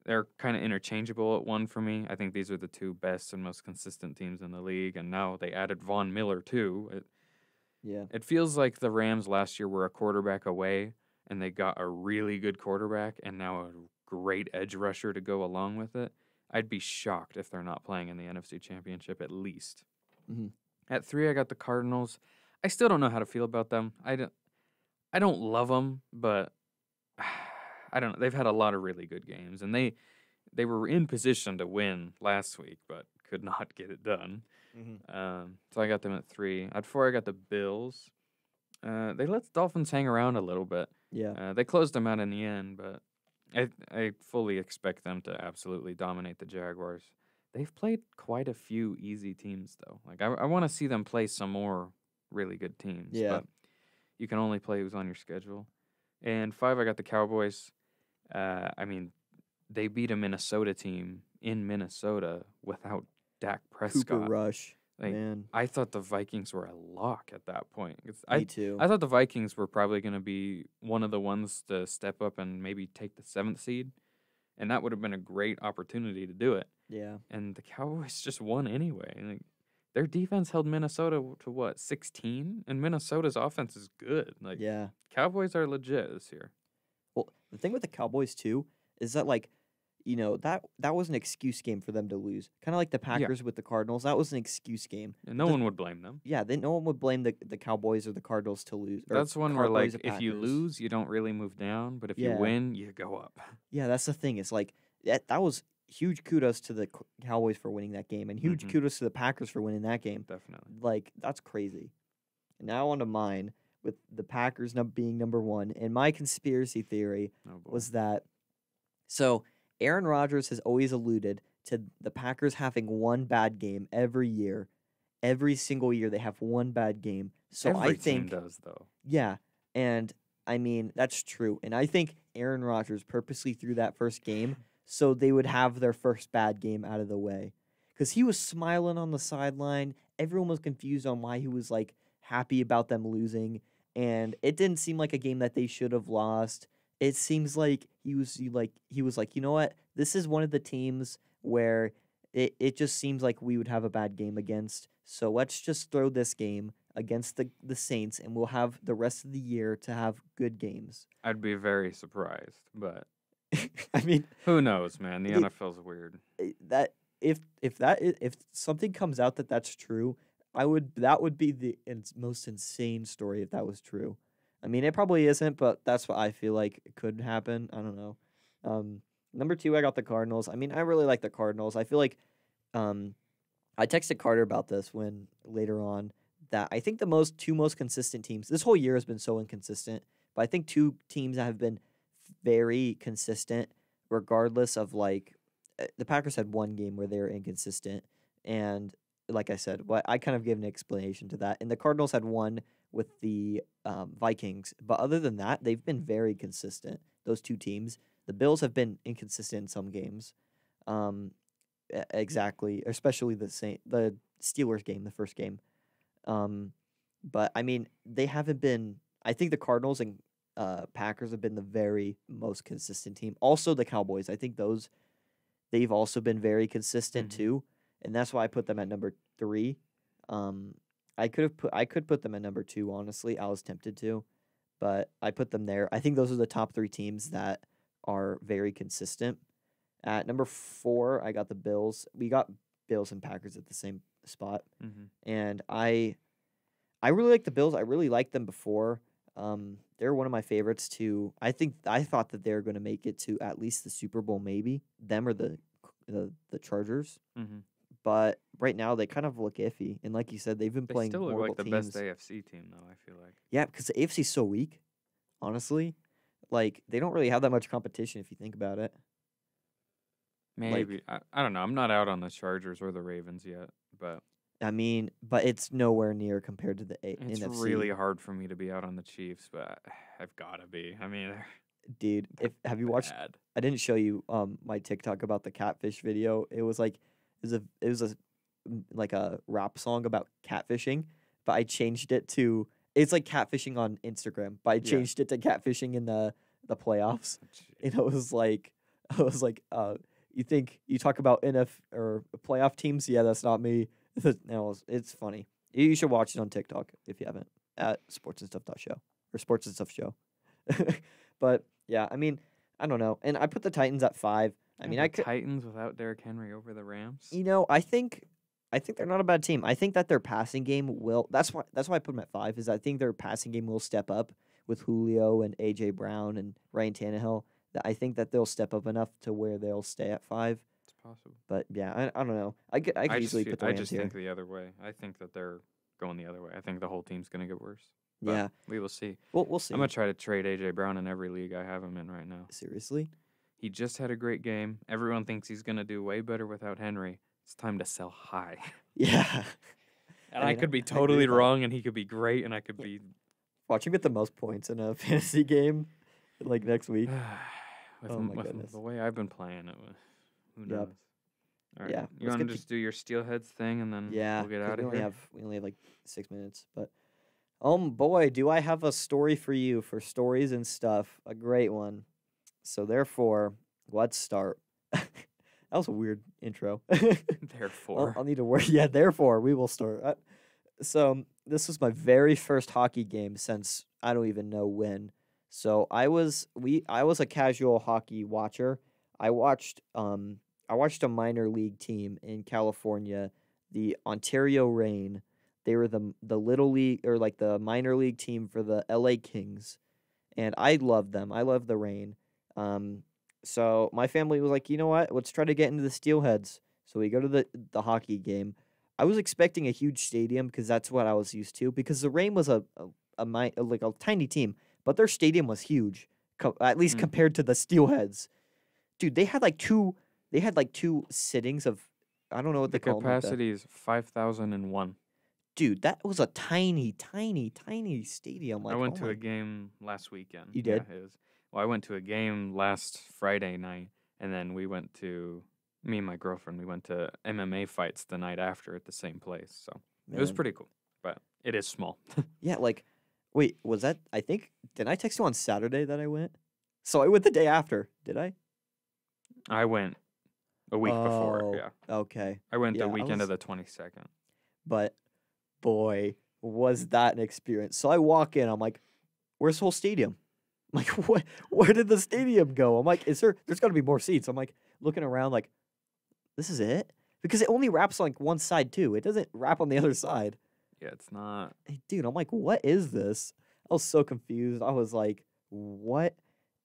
[SPEAKER 2] They're kind of interchangeable at 1 for me. I think these are the 2 best and most consistent teams in the league, and now they added Von Miller too.
[SPEAKER 1] Yeah.
[SPEAKER 2] It feels like the Rams last year were a quarterback away, and they got a really good quarterback and now a great edge rusher to go along with it. I'd be shocked if they're not playing in the NFC Championship at least.
[SPEAKER 1] Mhm.
[SPEAKER 2] At 3, I got the Cardinals. I still don't know how to feel about them. I don't love them, but I don't know. They've had a lot of really good games, and they were in position to win last week, but could not get it done. So I got them at 3. At 4, I got the Bills. They let the Dolphins hang around a little bit.
[SPEAKER 1] Yeah.
[SPEAKER 2] They closed them out in the end, but I fully expect them to absolutely dominate the Jaguars. They've played quite a few easy teams, though. Like I want to see them play some more really good teams.
[SPEAKER 1] Yeah.
[SPEAKER 2] But you can only play who's on your schedule. And 5, I got the Cowboys. I mean, they beat a Minnesota team in Minnesota without Dak Prescott.
[SPEAKER 1] Cooper Rush.
[SPEAKER 2] Like,
[SPEAKER 1] Man.
[SPEAKER 2] I thought the Vikings were a lock at that point.
[SPEAKER 1] Me too.
[SPEAKER 2] I thought the Vikings were probably going to be one of the ones to step up and maybe take the 7th seed, and that would have been a great opportunity to do it.
[SPEAKER 1] Yeah.
[SPEAKER 2] And the Cowboys just won anyway. Like, their defense held Minnesota to what, 16? And Minnesota's offense is good. Like,
[SPEAKER 1] Yeah.
[SPEAKER 2] Cowboys are legit this year.
[SPEAKER 1] Well, the thing with the Cowboys too is that like that was an excuse game for them to lose. Kind of like the
[SPEAKER 2] Yeah,
[SPEAKER 1] Packers with the Cardinals. That was an excuse game.
[SPEAKER 2] and no
[SPEAKER 1] The,
[SPEAKER 2] one would blame them.
[SPEAKER 1] yeah, then no one would blame the Cowboys or the Cardinals to lose, or
[SPEAKER 2] That's one where,
[SPEAKER 1] Cowboys
[SPEAKER 2] like,
[SPEAKER 1] or
[SPEAKER 2] if you
[SPEAKER 1] Packers.
[SPEAKER 2] lose, you don't really move down, but if you
[SPEAKER 1] Yeah,
[SPEAKER 2] win, you go up.
[SPEAKER 1] yeah, that's the thing. It's like that was huge kudos to the Cowboys for winning that game, and huge
[SPEAKER 2] Hmm.
[SPEAKER 1] kudos to the Packers for winning that game.
[SPEAKER 2] Definitely.
[SPEAKER 1] Like that's crazy. And now on to mine with the Packers being number one. And my conspiracy theory
[SPEAKER 2] Oh boy.
[SPEAKER 1] was that so Aaron Rodgers has always alluded to the Packers having one bad game every year. Every single year they have one bad game. So
[SPEAKER 2] Every
[SPEAKER 1] I
[SPEAKER 2] team
[SPEAKER 1] think
[SPEAKER 2] does, though.
[SPEAKER 1] yeah, and I mean that's true. And I think Aaron Rodgers purposely threw that first game so they would have their first bad game out of the way. Cuz he was smiling on the sideline. Everyone was confused on why he was like happy about them losing, and it didn't seem like a game that they should have lost. It seems like he was like, "You know what? This is one of the teams where it just seems like we would have a bad game against. So let's just throw this game against the Saints and we'll have the rest of the year to have good games."
[SPEAKER 2] I'd be very surprised, but
[SPEAKER 1] I mean,
[SPEAKER 2] who knows, man? The
[SPEAKER 1] it-
[SPEAKER 2] NFL's weird.
[SPEAKER 1] that if something comes out that that's true, that would be the most insane story if that was true. I mean, it probably isn't, but that's what I feel like it could happen. I don't know. Number two, I got the Cardinals. I mean, I really like the Cardinals. I feel like I texted Carter about this when later on that I think the two most consistent teams. This whole year has been so inconsistent, but I think two teams that have been very consistent, regardless of like the Packers had one game where they were inconsistent, and like I said, I kind of gave an explanation to that, and the Cardinals had one with the Vikings, but other than that, they've been very consistent. Those two teams. The Bills have been inconsistent in some games. Exactly, especially the Steelers game, the first game. But I mean, they haven't been. I think the Cardinals and Packers have been the very most consistent team. Also, the Cowboys. I think they've also been very consistent
[SPEAKER 2] Mhm.
[SPEAKER 1] too, and that's why I put them at number 3. I could put them at number 2. Honestly, I was tempted to, but I put them there. I think those are the top 3 teams that are very consistent. At number 4, I got the Bills. We got Bills and Packers at the same spot,
[SPEAKER 2] Mhm.
[SPEAKER 1] and I really like the Bills. I really liked them before. They're one of my favorites too. I thought that they're going to make it to at least the Super Bowl, maybe them or the Chargers.
[SPEAKER 2] Mhm.
[SPEAKER 1] But right now they kind of look iffy, and like you said, they've been
[SPEAKER 2] They
[SPEAKER 1] playing
[SPEAKER 2] still look
[SPEAKER 1] horrible
[SPEAKER 2] like the
[SPEAKER 1] teams.
[SPEAKER 2] best AFC team, though. I feel like.
[SPEAKER 1] Yeah, because the AFC is so weak. Honestly, like they don't really have that much competition if you think about it. Like
[SPEAKER 2] Maybe I don't know. I'm not out on the Chargers or the Ravens yet, but
[SPEAKER 1] I mean, but it's nowhere near compared to the
[SPEAKER 2] it's
[SPEAKER 1] NFC.
[SPEAKER 2] really hard for me to be out on the Chiefs. But I've got to be. I mean,
[SPEAKER 1] Dude,
[SPEAKER 2] they're
[SPEAKER 1] have you watched?
[SPEAKER 2] bad.
[SPEAKER 1] I didn't show you my TikTok about the catfish video. It was like it was a like a rap song about catfishing, but I changed it to it's like catfishing on Instagram, but I
[SPEAKER 2] Yeah.
[SPEAKER 1] changed it to catfishing in the playoffs.
[SPEAKER 2] Gee.
[SPEAKER 1] And it was like you think you talk about NF or playoff teams? Yeah, that's not me. No, it's funny. You should watch it on TikTok if you haven't at sportsandstuff.show or sports and stuff show. But yeah, I mean, I don't know. And I put the Titans at 5. I
[SPEAKER 2] Yeah,
[SPEAKER 1] mean,
[SPEAKER 2] the
[SPEAKER 1] I could,
[SPEAKER 2] Titans without Derrick Henry over the Rams.
[SPEAKER 1] I think they're not a bad team. I think that their passing game will. That's why I put them at 5. Is I think their passing game will step up with Julio and AJ Brown and Ryan Tannehill. That I think that they'll step up enough to where they'll stay at 5.
[SPEAKER 2] It's possible.
[SPEAKER 1] But yeah, I don't know. I could easily put the
[SPEAKER 2] I
[SPEAKER 1] Rams
[SPEAKER 2] just
[SPEAKER 1] here.
[SPEAKER 2] think the other way. I think that they're going the other way. I think the whole team's gonna get worse. But
[SPEAKER 1] Yeah,
[SPEAKER 2] we will see.
[SPEAKER 1] we'll see.
[SPEAKER 2] I'm gonna try to trade AJ Brown in every league I have him in right now.
[SPEAKER 1] Seriously.
[SPEAKER 2] He just had a great game. Everyone thinks he's gonna do way better without Henry. It's time to sell high.
[SPEAKER 1] Yeah.
[SPEAKER 2] And
[SPEAKER 1] I
[SPEAKER 2] I
[SPEAKER 1] mean,
[SPEAKER 2] could
[SPEAKER 1] I
[SPEAKER 2] be
[SPEAKER 1] agree
[SPEAKER 2] totally
[SPEAKER 1] with that.
[SPEAKER 2] wrong, and he could be great, and I could be.
[SPEAKER 1] Watch him get the most points in a fantasy game, like next week. Oh my
[SPEAKER 2] with
[SPEAKER 1] goodness.
[SPEAKER 2] the way I've been playing it, who
[SPEAKER 1] Yep.
[SPEAKER 2] knows? All right.
[SPEAKER 1] Yeah,
[SPEAKER 2] You
[SPEAKER 1] let's
[SPEAKER 2] want to
[SPEAKER 1] get
[SPEAKER 2] just do your Steelheads thing, and then
[SPEAKER 1] Yeah,
[SPEAKER 2] we'll get
[SPEAKER 1] 'cause
[SPEAKER 2] out of
[SPEAKER 1] we
[SPEAKER 2] here.
[SPEAKER 1] only have like 6 minutes, but boy, do I have a story for you for stories and stuff, a great one. So therefore, let's start. That was a weird intro.
[SPEAKER 2] Therefore,
[SPEAKER 1] I'll need to work. Yeah, therefore we will start. So this was my very first hockey game since I don't even know when. So I was a casual hockey watcher. I watched a minor league team in California, the Ontario Reign. They were the little league or like the minor league team for the LA Kings, and I love them. I love the Reign. So my family was like, you know what? Let's try to get into the Steelheads. So we go to the hockey game. I was expecting a huge stadium because that's what I was used to. Because the Reign was like a tiny team, but their stadium was huge, at least
[SPEAKER 2] Mm.
[SPEAKER 1] compared to the Steelheads. Dude, they had like two. They had like two sittings of, I don't know what
[SPEAKER 2] The
[SPEAKER 1] they call them. Like
[SPEAKER 2] capacity is 5,001.
[SPEAKER 1] dude, that was a tiny, tiny, tiny stadium. Like,
[SPEAKER 2] I went
[SPEAKER 1] oh
[SPEAKER 2] to
[SPEAKER 1] my,
[SPEAKER 2] a game last weekend.
[SPEAKER 1] You did?
[SPEAKER 2] Yeah, it was. Well, I went to a game last Friday night, and then me and my girlfriend, we went to MMA fights the night after at the same place. So it was
[SPEAKER 1] man.
[SPEAKER 2] pretty cool, but it is small.
[SPEAKER 1] Yeah, like, wait, was that? Did I text you on Saturday that I went? So I went the day after. Did I?
[SPEAKER 2] I went a week before.
[SPEAKER 1] Oh,
[SPEAKER 2] Yeah,
[SPEAKER 1] okay.
[SPEAKER 2] I went
[SPEAKER 1] Yeah,
[SPEAKER 2] the
[SPEAKER 1] I
[SPEAKER 2] weekend of
[SPEAKER 1] was-
[SPEAKER 2] the 22nd.
[SPEAKER 1] But boy, was that an experience. So I walk in, I'm like, where's the whole stadium? I'm like, what? Where did the stadium go? I'm like, there's got to be more seats. I'm like, looking around, like, this is it? Because it only wraps on like one side, too. It doesn't wrap on the other side.
[SPEAKER 2] Yeah, it's not.
[SPEAKER 1] Hey, dude, I'm like, what is this? I was so confused. I was like, what?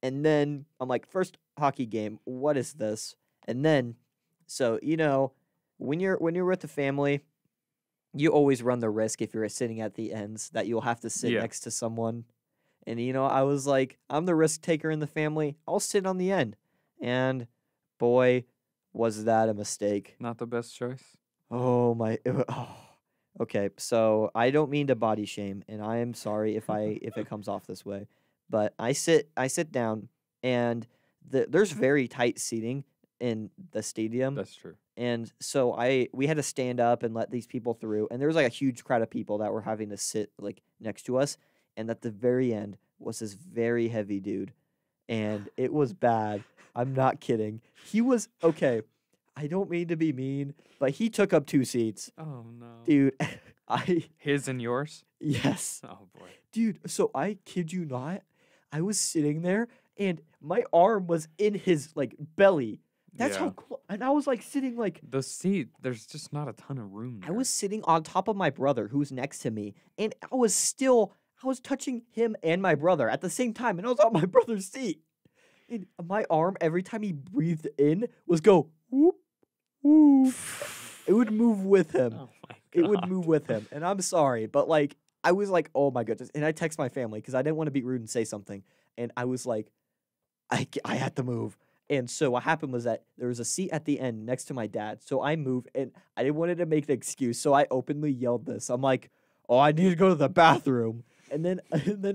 [SPEAKER 1] And then I'm like, first hockey game, what is this? And then, so when you're with the family, you always run the risk if you're sitting at the ends that you'll have to sit
[SPEAKER 2] Yeah.
[SPEAKER 1] next to someone. And I was like, I'm the risk taker in the family. I'll sit on the end. And boy, was that a mistake.
[SPEAKER 2] Not the best choice.
[SPEAKER 1] Oh my. Oh. Okay, so I don't mean to body shame, and I am sorry if it comes off this way, but I sit down, and there's very tight seating in the stadium,
[SPEAKER 2] That's true.
[SPEAKER 1] and so we had to stand up and let these people through, and there was like a huge crowd of people that were having to sit like next to us, and at the very end was this very heavy dude, and it was bad. I'm not kidding. He was okay. I don't mean to be mean, but he took up 2 seats.
[SPEAKER 2] Oh no,
[SPEAKER 1] Dude,
[SPEAKER 2] His and yours.
[SPEAKER 1] yes.
[SPEAKER 2] Oh boy.
[SPEAKER 1] Dude, so I kid you not, I was sitting there and my arm was in his like belly. That's
[SPEAKER 2] Yeah.
[SPEAKER 1] how and I was like sitting like
[SPEAKER 2] The seat. There's just not a ton of room.
[SPEAKER 1] I
[SPEAKER 2] There.
[SPEAKER 1] was sitting on top of my brother who's next to me and I was touching him and my brother at the same time and I was on my brother's seat. And my arm every time he breathed in was go whoop whoop. It would move with him.
[SPEAKER 2] Oh my god.
[SPEAKER 1] It would move with him. And I'm sorry, but like I was like, oh my goodness. And I text my family because I didn't want to be rude and say something. And I was like, I had to move. And so what happened was that there was a seat at the end next to my dad. So I moved and I didn't want to make an excuse. So I openly yelled this. I'm like, oh, I need to go to the bathroom. And then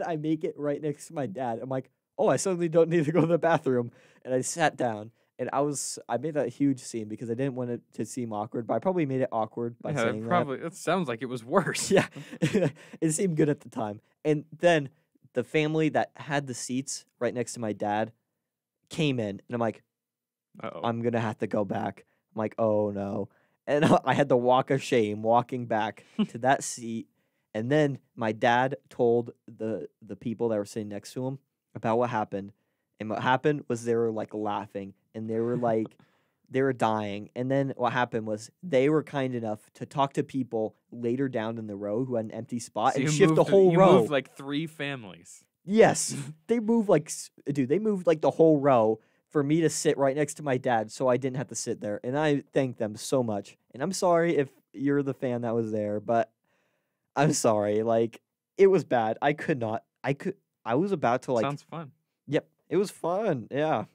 [SPEAKER 1] I make it right next to my dad. I'm like, oh, I suddenly don't need to go to the bathroom. And I sat down. And I made a huge scene because I didn't want it to seem awkward, but I probably made it awkward by
[SPEAKER 2] Yeah,
[SPEAKER 1] saying that.
[SPEAKER 2] probably. It sounds like it was worse.
[SPEAKER 1] Yeah, it seemed good at the time. And then the family that had the seats right next to my dad came in, and I'm like,
[SPEAKER 2] Uh-oh.
[SPEAKER 1] I'm gonna have to go back. I'm like, oh no, and I had the walk of shame walking back to that seat. And then my dad told the people that were sitting next to him about what happened. And what happened was they were like laughing and they were like, they were dying. And then what happened was they were kind enough to talk to people later down in the row who had an empty spot
[SPEAKER 2] So
[SPEAKER 1] and
[SPEAKER 2] you
[SPEAKER 1] shift the
[SPEAKER 2] moved-
[SPEAKER 1] whole
[SPEAKER 2] you
[SPEAKER 1] row.
[SPEAKER 2] moved like 3 families.
[SPEAKER 1] Yes, they moved they moved like the whole row for me to sit right next to my dad so I didn't have to sit there. And I thank them so much. And I'm sorry if you're the fan that was there, but I'm sorry. Like, it was bad. I was about to like
[SPEAKER 2] Sounds fun.
[SPEAKER 1] Yep. It was fun. Yeah.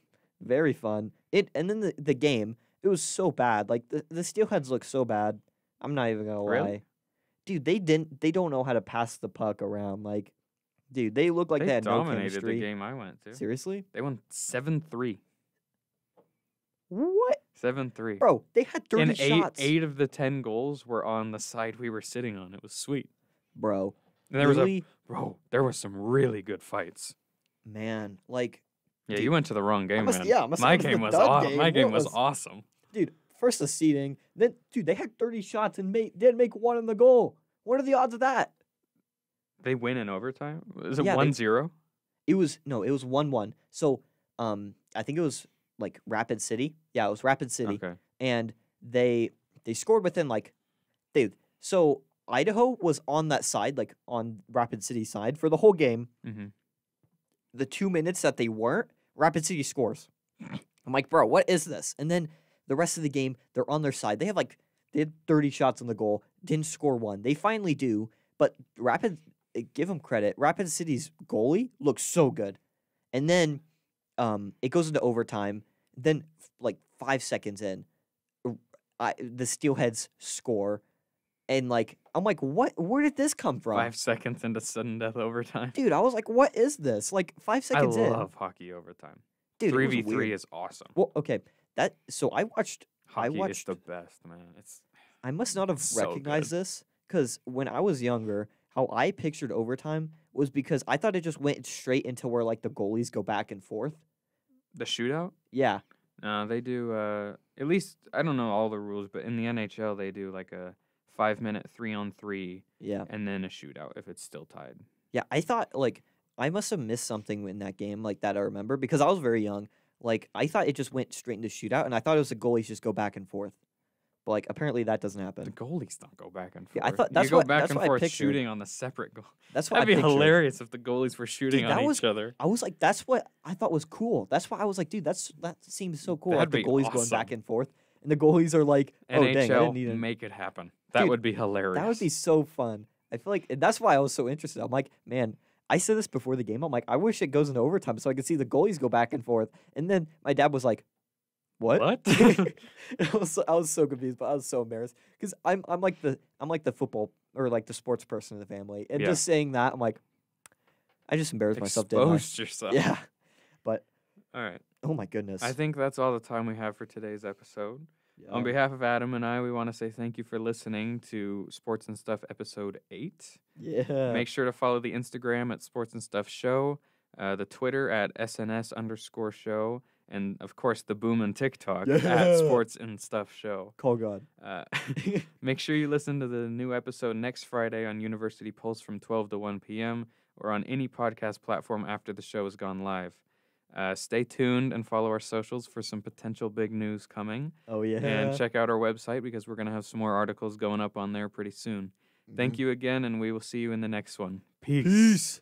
[SPEAKER 1] Very fun. And then the game, it was so bad. Like the Steelheads look so bad. I'm not even gonna lie.
[SPEAKER 2] Really?
[SPEAKER 1] Dude, they don't know how to pass the puck around. Like, dude, they look like they had no
[SPEAKER 2] dominated
[SPEAKER 1] chemistry.
[SPEAKER 2] the game I went to.
[SPEAKER 1] Seriously?
[SPEAKER 2] They won 7-3.
[SPEAKER 1] What?
[SPEAKER 2] 7-3.
[SPEAKER 1] Bro, they had 30
[SPEAKER 2] And
[SPEAKER 1] shots.
[SPEAKER 2] 8 of the 10 goals were on the side we were sitting on. It was sweet.
[SPEAKER 1] Bro.
[SPEAKER 2] And there
[SPEAKER 1] really?
[SPEAKER 2] there was some really good fights.
[SPEAKER 1] Man, like,
[SPEAKER 2] Yeah,
[SPEAKER 1] Dude,
[SPEAKER 2] you went to the wrong game,
[SPEAKER 1] must-
[SPEAKER 2] man.
[SPEAKER 1] yeah, I must
[SPEAKER 2] my
[SPEAKER 1] have went to
[SPEAKER 2] game
[SPEAKER 1] the
[SPEAKER 2] was
[SPEAKER 1] dud game.
[SPEAKER 2] my game
[SPEAKER 1] What
[SPEAKER 2] was
[SPEAKER 1] was-
[SPEAKER 2] awesome.
[SPEAKER 1] dude, first the seating, then dude, they had 30 shots and didn't make one in the goal. What are the odds of that?
[SPEAKER 2] They win in overtime. Was it
[SPEAKER 1] Yeah,
[SPEAKER 2] 1-0?
[SPEAKER 1] It was 1-1. So, I think it was like Rapid City. Yeah, it was Rapid City,
[SPEAKER 2] Okay.
[SPEAKER 1] and they scored within like, dude. So Idaho was on that side, like on Rapid City side for the whole game.
[SPEAKER 2] Mm-hmm.
[SPEAKER 1] The 2 minutes that they weren't, Rapid City scores. I'm like, bro, what is this? And then the rest of the game, they're on their side. They had 30 shots on the goal, didn't score one. They finally do, but give them credit. Rapid City's goalie looks so good. And then it goes into overtime. Then like 5 seconds in, the Steelheads score. And like, I'm like, what? Where did this come from?
[SPEAKER 2] 5 seconds into sudden death overtime.
[SPEAKER 1] Dude, I was like, what is this? Like 5 seconds in.
[SPEAKER 2] I love hockey overtime.
[SPEAKER 1] Dude,
[SPEAKER 2] 3v3 is awesome.
[SPEAKER 1] Well, okay. So I watched.
[SPEAKER 2] Hockey is the best, man.
[SPEAKER 1] I must not have
[SPEAKER 2] so
[SPEAKER 1] recognized
[SPEAKER 2] good.
[SPEAKER 1] this because when I was younger, how I pictured overtime was because I thought it just went straight into where like the goalies go back and forth.
[SPEAKER 2] The shootout?
[SPEAKER 1] Yeah.
[SPEAKER 2] No, they do. At least I don't know all the rules, but in the NHL they do like a 5-minute 3-on-3.
[SPEAKER 1] Yeah.
[SPEAKER 2] And then a shootout if it's still tied.
[SPEAKER 1] Yeah, I thought like I must have missed something in that game like that I remember because I was very young. Like I thought it just went straight into shootout, and I thought it was the goalies just go back and forth. But like apparently that doesn't happen.
[SPEAKER 2] The goalies don't go back and forth.
[SPEAKER 1] Yeah, I thought that's
[SPEAKER 2] you go
[SPEAKER 1] what
[SPEAKER 2] back
[SPEAKER 1] that's
[SPEAKER 2] and
[SPEAKER 1] what I
[SPEAKER 2] forth
[SPEAKER 1] pictured.
[SPEAKER 2] shooting on the separate goal.
[SPEAKER 1] That's what
[SPEAKER 2] That'd
[SPEAKER 1] I
[SPEAKER 2] be
[SPEAKER 1] pictured.
[SPEAKER 2] hilarious if the goalies were shooting
[SPEAKER 1] Dude,
[SPEAKER 2] on each other.
[SPEAKER 1] I was like, that's what I thought was cool. That's why I was like, dude, that seems so cool.
[SPEAKER 2] That'd
[SPEAKER 1] Like the
[SPEAKER 2] be
[SPEAKER 1] goalies going back
[SPEAKER 2] awesome.
[SPEAKER 1] and forth, and the goalies are like, oh dang, I didn't
[SPEAKER 2] NHL,
[SPEAKER 1] need it.
[SPEAKER 2] make it happen. That
[SPEAKER 1] Dude,
[SPEAKER 2] would be hilarious.
[SPEAKER 1] That would be so fun. I feel like and that's why I was so interested. I'm like, man, I said this before the game. I'm like, I wish it goes into overtime so I could see the goalies go back and forth. And then my dad was like, what? I was so confused, but I was so embarrassed because I'm like the football or like the sports person in the family, and
[SPEAKER 2] Yeah.
[SPEAKER 1] just saying that I'm like, I just embarrassed myself. Didn't I?
[SPEAKER 2] Exposed yourself.
[SPEAKER 1] Yeah, but
[SPEAKER 2] All right.
[SPEAKER 1] oh my goodness.
[SPEAKER 2] I think that's all the time we have for today's episode.
[SPEAKER 1] Yeah.
[SPEAKER 2] On behalf of Adam and I, we want to say thank you for listening to Sports and Stuff episode 8.
[SPEAKER 1] Yeah.
[SPEAKER 2] Make sure to follow the Instagram at Sports and Stuff Show, the Twitter at SNS_show, and of course the Boom and TikTok
[SPEAKER 1] Yeah.
[SPEAKER 2] at Sports and Stuff Show.
[SPEAKER 1] Call God.
[SPEAKER 2] Make sure you listen to the new episode next Friday on University Pulse from 12 to 1 p.m. or on any podcast platform after the show has gone live. Stay tuned and follow our socials for some potential big news coming.
[SPEAKER 1] Oh yeah.
[SPEAKER 2] And check out our website because we're going to have some more articles going up on there pretty soon. Thank you again, and we will see you in the next one.
[SPEAKER 1] Peace.